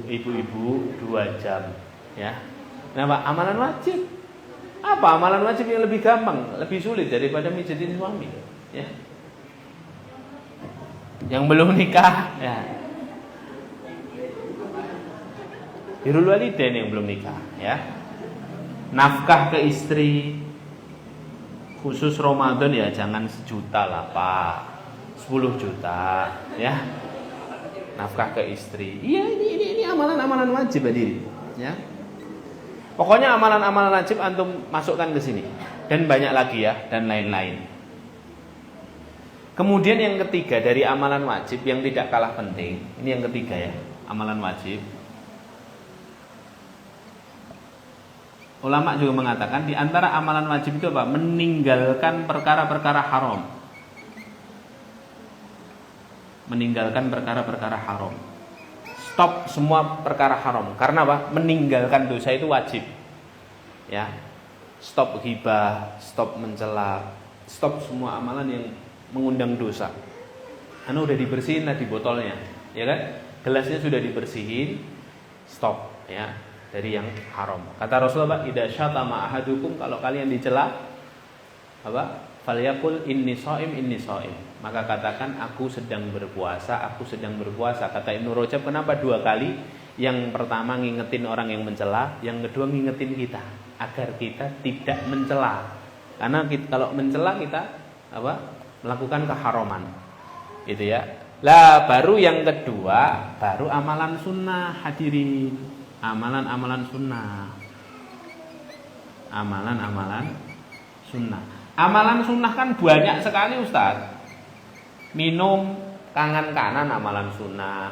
ibu-ibu 2 jam, ya. Nah, amalan wajib. Apa amalan wajib yang lebih gampang, lebih sulit daripada mijeti suami, ya. Yang belum nikah, ya. Birrul walidain yang belum nikah, ya. Nafkah ke istri. Khusus Ramadan ya jangan 1 juta lah Pak, 10 juta, ya. Nafkah ke istri. Iya, ini amalan-amalan wajib hadirin, ya. Pokoknya amalan-amalan wajib antum masukkan ke sini. Dan banyak lagi ya, dan lain-lain. Kemudian yang ketiga dari amalan wajib yang tidak kalah penting, ini yang ketiga ya, amalan wajib. Ulama juga mengatakan di antara amalan wajib itu apa? Meninggalkan perkara-perkara haram. Meninggalkan perkara-perkara haram. Stop semua perkara haram. Karena apa? Meninggalkan dosa itu wajib. Ya. Stop ghibah, stop mencela, stop semua amalan yang mengundang dosa. Udah dibersihin lah di botolnya, ya kan? Gelasnya sudah dibersihin, stop, ya. Dari yang haram. Kata Rasulullah, idza syatama ahadukum, kalau kalian dicela apa? Falyaqul inni shaim, inni shaim. Maka katakan aku sedang berpuasa, aku sedang berpuasa. Kata Ibnu Rajab, kenapa 2 kali? Yang pertama ngingetin orang yang mencela, yang kedua ngingetin kita agar kita tidak mencela. Karena kalau mencela kita apa? Melakukan keharaman. Gitu ya. Lah baru yang kedua, baru amalan sunnah hadirin. Amalan-amalan sunnah. Amalan-amalan sunnah. Amalan sunnah kan banyak sekali Ustaz. Minum tangan kanan amalan sunnah.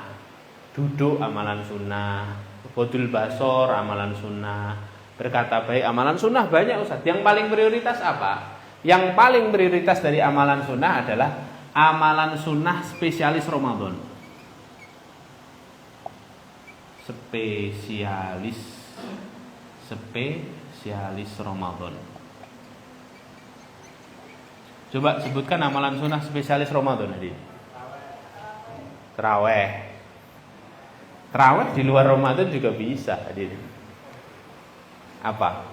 Duduk amalan sunnah. Bodul basor amalan sunnah. Berkata baik amalan sunnah banyak Ustaz. Yang paling prioritas apa? Yang paling prioritas dari amalan sunnah adalah amalan sunnah spesialis Ramadan. Spesialis Ramadan. Coba sebutkan amalan sunnah spesialis Ramadan tadi. Taraweh. Taraweh di luar Ramadan juga bisa hadir. Apa?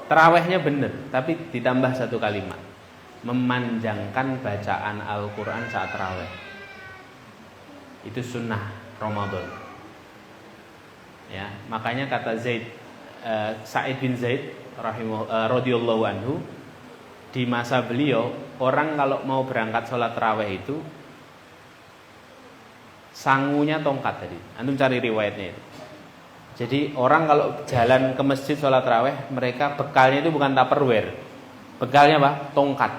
Tarawehnya benar, tapi ditambah 1 kalimat. Memanjangkan bacaan Al-Quran saat taraweh. Itu sunnah Ramadan. Ya, makanya kata Sa'id bin Zaid radhiyallahu anhu, di masa beliau orang kalau mau berangkat sholat tarawih itu sangunya tongkat tadi. Antum cari riwayatnya itu. Jadi orang kalau jalan ke masjid sholat tarawih, mereka bekalnya itu bukan tupperware. Bekalnya apa? Tongkat.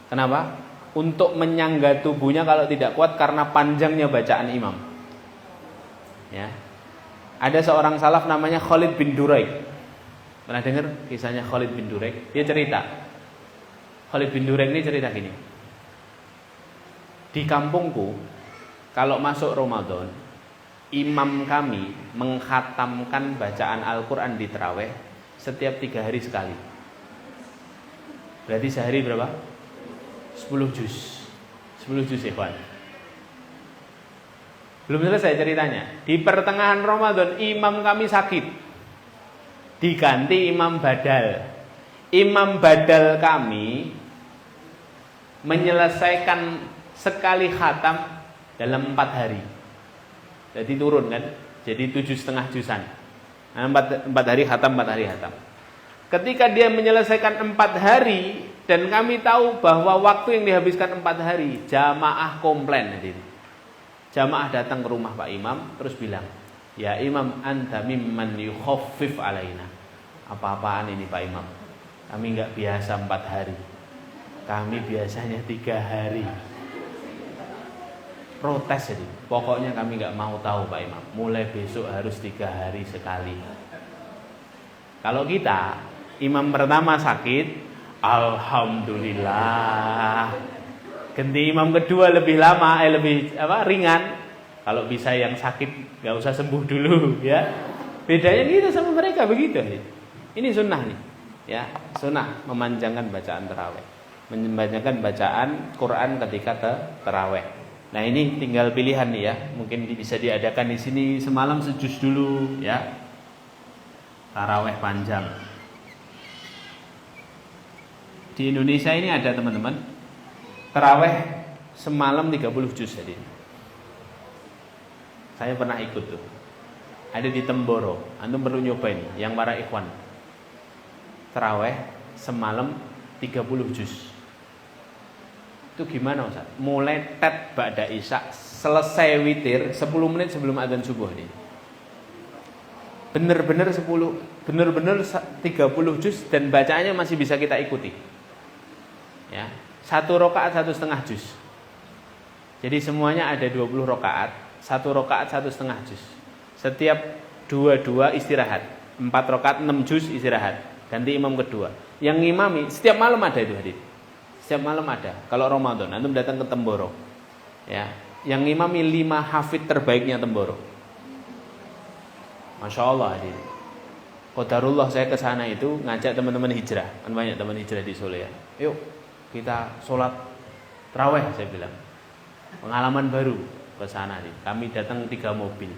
Kenapa? Untuk menyangga tubuhnya kalau tidak kuat karena panjangnya bacaan imam. Ya. Ada seorang salaf namanya Khalid bin Duraik. Pernah dengar kisahnya Khalid bin Duraik? Dia cerita. Khalid bin Duraik ini cerita gini. Di kampungku kalau masuk Ramadan, imam kami mengkhatamkan bacaan Al-Quran di tarawih setiap 3 hari sekali. Berarti sehari berapa? 10 juz. 10 juz ikhwan. Belum selesai ceritanya. Di pertengahan Ramadan imam kami sakit. Diganti imam badal. Imam badal kami menyelesaikan sekali khatam dalam 4 hari. Jadi turun kan? Jadi 7,5 juzan. 4 hari khatam, 4 hari khatam. Ketika dia menyelesaikan 4 hari dan kami tahu bahwa waktu yang dihabiskan 4 hari, jamaah komplain hadirin. Jamaah datang ke rumah Pak Imam terus bilang, "Ya Imam, anta mimman yukhaffif alaina." Apa-apaan ini Pak Imam? Kami enggak biasa 4 hari. Kami biasanya 3 hari. Protes jadi. Pokoknya kami enggak mau tahu Pak Imam. Mulai besok harus 3 hari sekali. Kalau kita imam pertama sakit, alhamdulillah. Ganti imam kedua lebih lama, ringan. Kalau bisa yang sakit nggak usah sembuh dulu, ya. Bedanya gitu sama mereka begitu. Ini sunnah nih, ya. Sunnah memanjangkan bacaan tarawih, memanjangkan bacaan Quran ketika tarawih. Nah ini tinggal pilihan nih ya. Mungkin bisa diadakan di sini semalam sejus dulu, ya. Tarawih panjang. Di Indonesia ini ada teman-teman. Tarawih semalam 30 juz tadi. Saya pernah ikut tuh. Ada di Temboro. Antum perlu nyobain yang para ikhwan. Tarawih semalam 30 juz. Itu gimana Ustaz? Mulai tet ba'da isya, selesai witir 10 menit sebelum adzan subuh nih. Bener-bener 30 juz dan bacaannya masih bisa kita ikuti. Ya. 1 rakaat 1,5 juz. Jadi semuanya ada 20 rakaat, 1 rakaat 1,5 juz. Setiap 2 istirahat. 4 rakaat 6 juz istirahat. Ganti imam kedua. Yang ngimami setiap malam ada itu hadir. Setiap malam ada. Kalau Ramadan antum datang ke Temboro. Ya, yang ngimami 5 hafid terbaiknya Temboro. Masya Allah hadir. Qadarullah saya ke sana itu ngajak teman-teman hijrah. Kan banyak teman hijrah di Solo ya. Yuk kita sholat tarawih saya bilang. Pengalaman baru ke sana nih. Kami datang 3 mobil.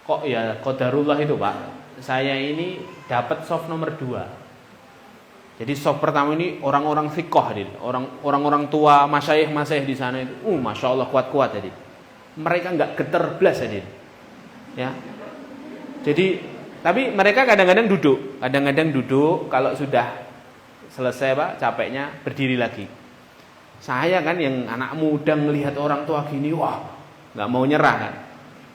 Kok ya qadarullah itu Pak. Saya ini dapat soft nomor 2. Jadi soft pertama ini orang-orang fiqh nih. Orang-orang tua masyayikh di sana itu. Masya Allah kuat-kuat tadi. Mereka enggak getar blas tadi. Ya. Jadi tapi mereka kadang-kadang duduk. Kalau sudah selesai Pak, capeknya berdiri lagi. Saya kan yang anak muda ngelihat orang tua gini, wah, nggak mau nyerah kan.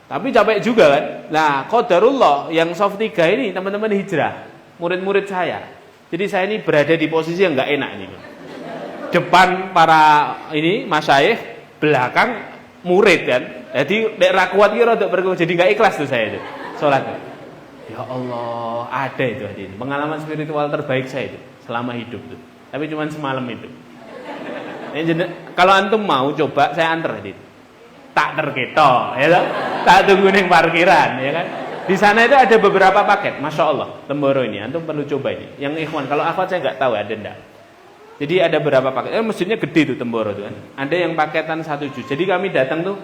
Tapi capek juga kan. Nah, qadarullah yang soft 3 ini teman-teman hijrah, murid-murid saya. Jadi saya ini berada di posisi yang nggak enak ini. Depan para ini masyayikh, belakang murid kan. Jadi nek ra kuat ki rada berkurang, jadi nggak ikhlas tuh saya itu salatnya. Ya Allah, ada itu hadirin. Pengalaman spiritual terbaik saya itu selama hidup tuh. Tapi cuma semalam itu. Kalau antum mau coba saya antar hadirin. Tak terketok, ya toh? Tak tunggu ning parkiran, ya kan? Di sana itu ada beberapa paket, Masya Allah, Temboro ini. Antum perlu coba ini. Yang ikhwan, kalau akhwat saya nggak tahu ada enggak. Jadi ada beberapa paket. Masjidnya gede tuh Temboro tuh kan. Ada yang paketan 1 juz. Jadi kami datang tuh,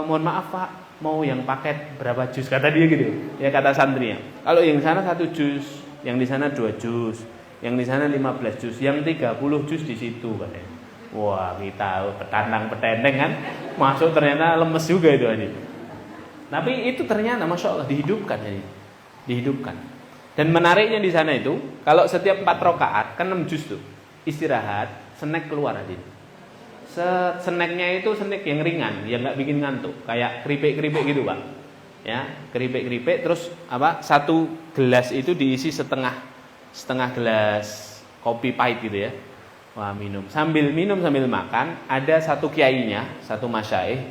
mohon maaf Pak, mau yang paket berapa juz? Kata dia gitu. Ya kata santrinya. Kalau yang sana 1 juz, yang di sana 2 juz, yang di sana 15 juz, yang 30 juz di situ katanya. Wah, kita petandang-petendeng kan, masuk ternyata lemes juga itu aja. Tapi itu ternyata Masya Allah dihidupkan ini. Dihidupkan. Dan menariknya di sana itu, kalau setiap 4 rakaat kan 6 juz tuh. Istirahat, snack keluar aja. Snacknya itu snack yang ringan, yang nggak bikin ngantuk, kayak keripik-keripik gitu Pak. Ya, keripik-keripik terus apa? Satu gelas itu diisi setengah gelas kopi pahit gitu ya. Wah, minum. Sambil makan, ada satu kiainya, satu masyaikh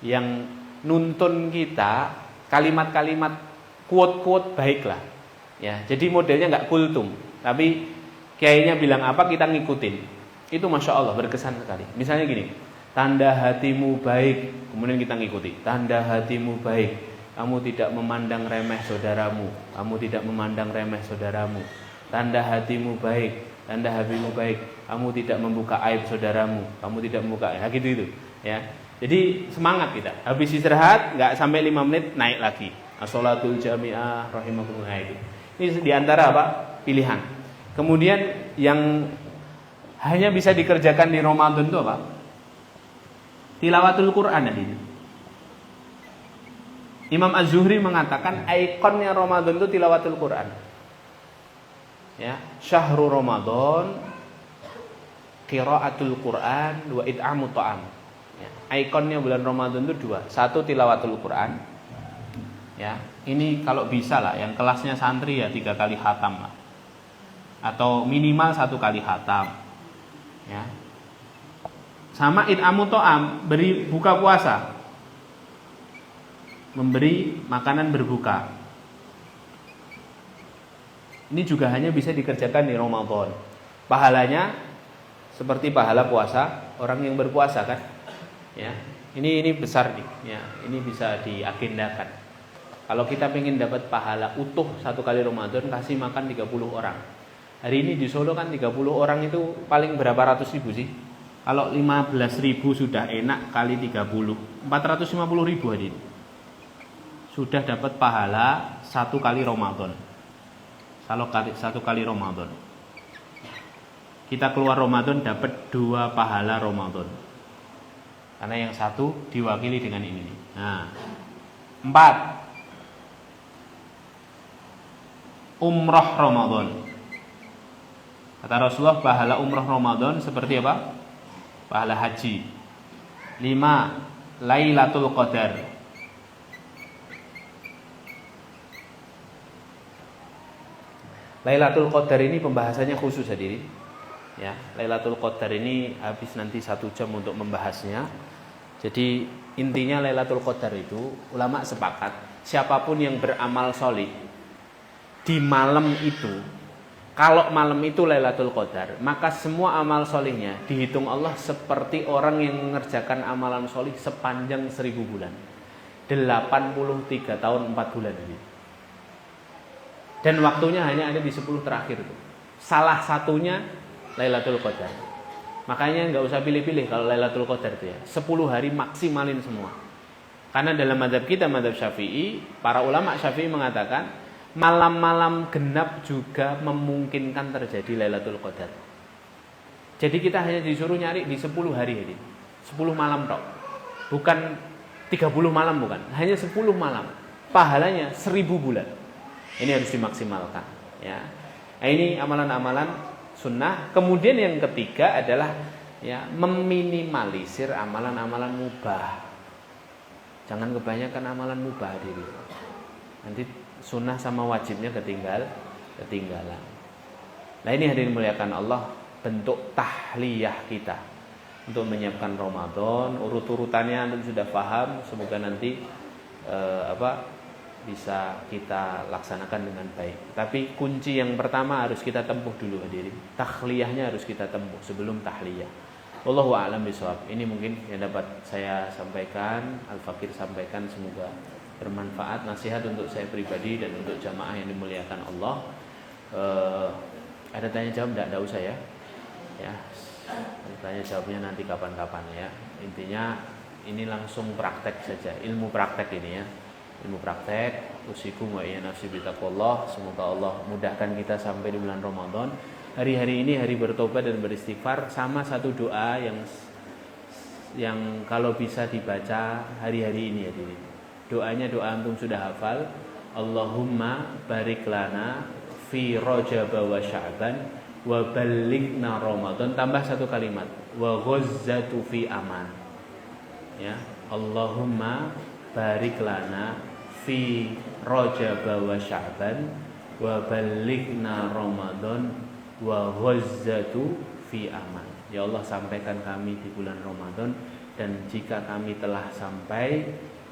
yang nuntun kita kalimat-kalimat quote-quote baik lah. Ya, jadi modelnya nggak kultum, tapi kiainya bilang apa kita ngikutin. Itu Masya Allah berkesan sekali. Misalnya gini, tanda hatimu baik, kemudian kita ngikuti. Tanda hatimu baik, kamu tidak memandang remeh saudaramu. Kamu tidak memandang remeh saudaramu. Tanda hatimu baik, tanda hatimu baik, kamu tidak membuka aib saudaramu. Kamu tidak membuka aib, gitu itu. Ya, jadi semangat kita. Habis istirahat, nggak sampai 5 menit naik lagi. As-sholatul jami'ah rahimakumullah itu. Ini diantara apa? Pilihan. Kemudian yang hanya bisa dikerjakan di Ramadan itu apa? Tilawatul Quran ini. Imam Az-Zuhri mengatakan ikonnya Ramadan itu tilawatul Quran. Ya, syahrul Ramadan qiraatul Quran wa it'amut ta'am. Ya, ikonnya bulan Ramadan itu 2. Satu tilawatul Quran. Ya, ini kalau bisa lah yang kelasnya santri ya 3 kali khatam lah. Atau minimal 1 kali khatam. Ya. Sama it'amut ta'am, beri buka puasa. Memberi makanan berbuka. Ini juga hanya bisa dikerjakan di Ramadan. Pahalanya seperti pahala puasa orang yang berpuasa kan? Ya. Ini besar nih, ya. Ini bisa diagendakan. Kalau kita pengen dapat pahala utuh 1 kali Ramadan, kasih makan 30 orang. Hari ini di Solo kan 30 orang itu paling berapa ratus ribu sih? Kalau 15.000 sudah enak kali 30, 450.000 hari ini. Sudah dapat pahala 1 kali Ramadan. Kalau 1 kali Ramadan. Kita keluar Ramadan dapat 2 pahala Ramadan. Karena yang 1 diwakili dengan ini. Nah, 4. Umrah Ramadan. Kata Rasulullah pahala umrah Ramadan seperti apa? Pahala haji. 5. Lailatul Qadar. Lailatul Qadar ini pembahasannya khusus hadirin. Ya, Lailatul Qadar ini habis nanti 1 jam untuk membahasnya. Jadi intinya Lailatul Qadar itu ulama sepakat siapapun yang beramal solih di malam itu, kalau malam itu Lailatul Qadar, maka semua amal solihnya dihitung Allah seperti orang yang mengerjakan amalan solih sepanjang 1000 bulan. 83 tahun 4 bulan ini. Dan waktunya hanya ada di 10 terakhir itu. Salah satunya Lailatul Qadar. Makanya nggak usah pilih-pilih kalau Lailatul Qadar itu ya. 10 hari maksimalin semua. Karena dalam mazhab kita, mazhab Syafi'i, para ulama Syafi'i mengatakan malam-malam genap juga memungkinkan terjadi Lailatul Qadar. Jadi kita hanya disuruh nyari di 10 hari ini. 10 malam tok. Bukan 30 malam bukan. Hanya 10 malam. Pahalanya 1000 bulan. Ini harus dimaksimalkan, ya. Nah, ini amalan-amalan sunnah. Kemudian yang ketiga adalah ya meminimalisir amalan-amalan mubah. Jangan kebanyakan amalan mubah diri. Nanti sunnah sama wajibnya ketinggalan. Nah, ini hadirin muliakan Allah, bentuk tahliyah kita untuk menyiapkan Ramadan. Urut-urutannya Anda sudah paham. Semoga nanti bisa kita laksanakan dengan baik. Tapi kunci yang pertama harus kita tempuh dulu hadirin. Tahliyahnya harus kita tempuh sebelum tahliyah. Wallahu a'lam bishawab. Ini mungkin yang dapat saya sampaikan, Al-Fakir sampaikan, semoga bermanfaat, nasihat untuk saya pribadi dan untuk jamaah yang dimuliakan Allah. Ada tanya jawab? Tidak usah ya. Ya, tanya jawabnya nanti kapan-kapan ya. Intinya ini langsung praktek saja, ilmu praktek ini ya. Ilmu praktek. Usikum wa iya nafsi bitaqwallah. Semoga Allah mudahkan kita sampai di bulan Ramadan. Hari-hari ini hari bertobat dan beristighfar, sama satu doa yang kalau bisa dibaca hari-hari ini ya diri. Doanya doa antum sudah hafal. Allahumma barik lana fi Rajab wa Sya'ban wa ballighna Ramadan, tambah satu kalimat, wa ghazzatu fi aman. Ya, Allahumma barik lana fi Rajab wa Sya'ban wa ballighna Ramadan wa ghazzatu fi aman. Ya Allah, sampaikan kami di bulan Ramadan, dan jika kami telah sampai,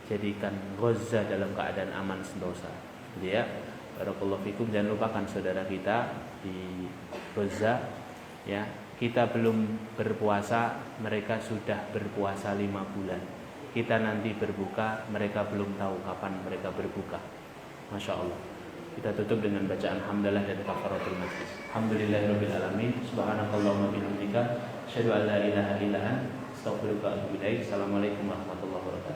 jadikan ghazza dalam keadaan aman sentosa. Jadi ya, barakallahu fikum, jangan lupakan saudara kita di Gaza ya. Kita belum berpuasa, mereka sudah berpuasa 5 bulan. Kita nanti berbuka, mereka belum tahu kapan mereka berbuka. Masya Allah. Kita tutup dengan bacaan hamdalah dan kafaratul majlis. Alhamdulillahirabbil alamin. Subhanakallahumma bihamdika, asyhadu an la ilaha illa anta, astaghfiruka wa atubu ilaik. Assalamualaikum warahmatullahi wabarakatuh.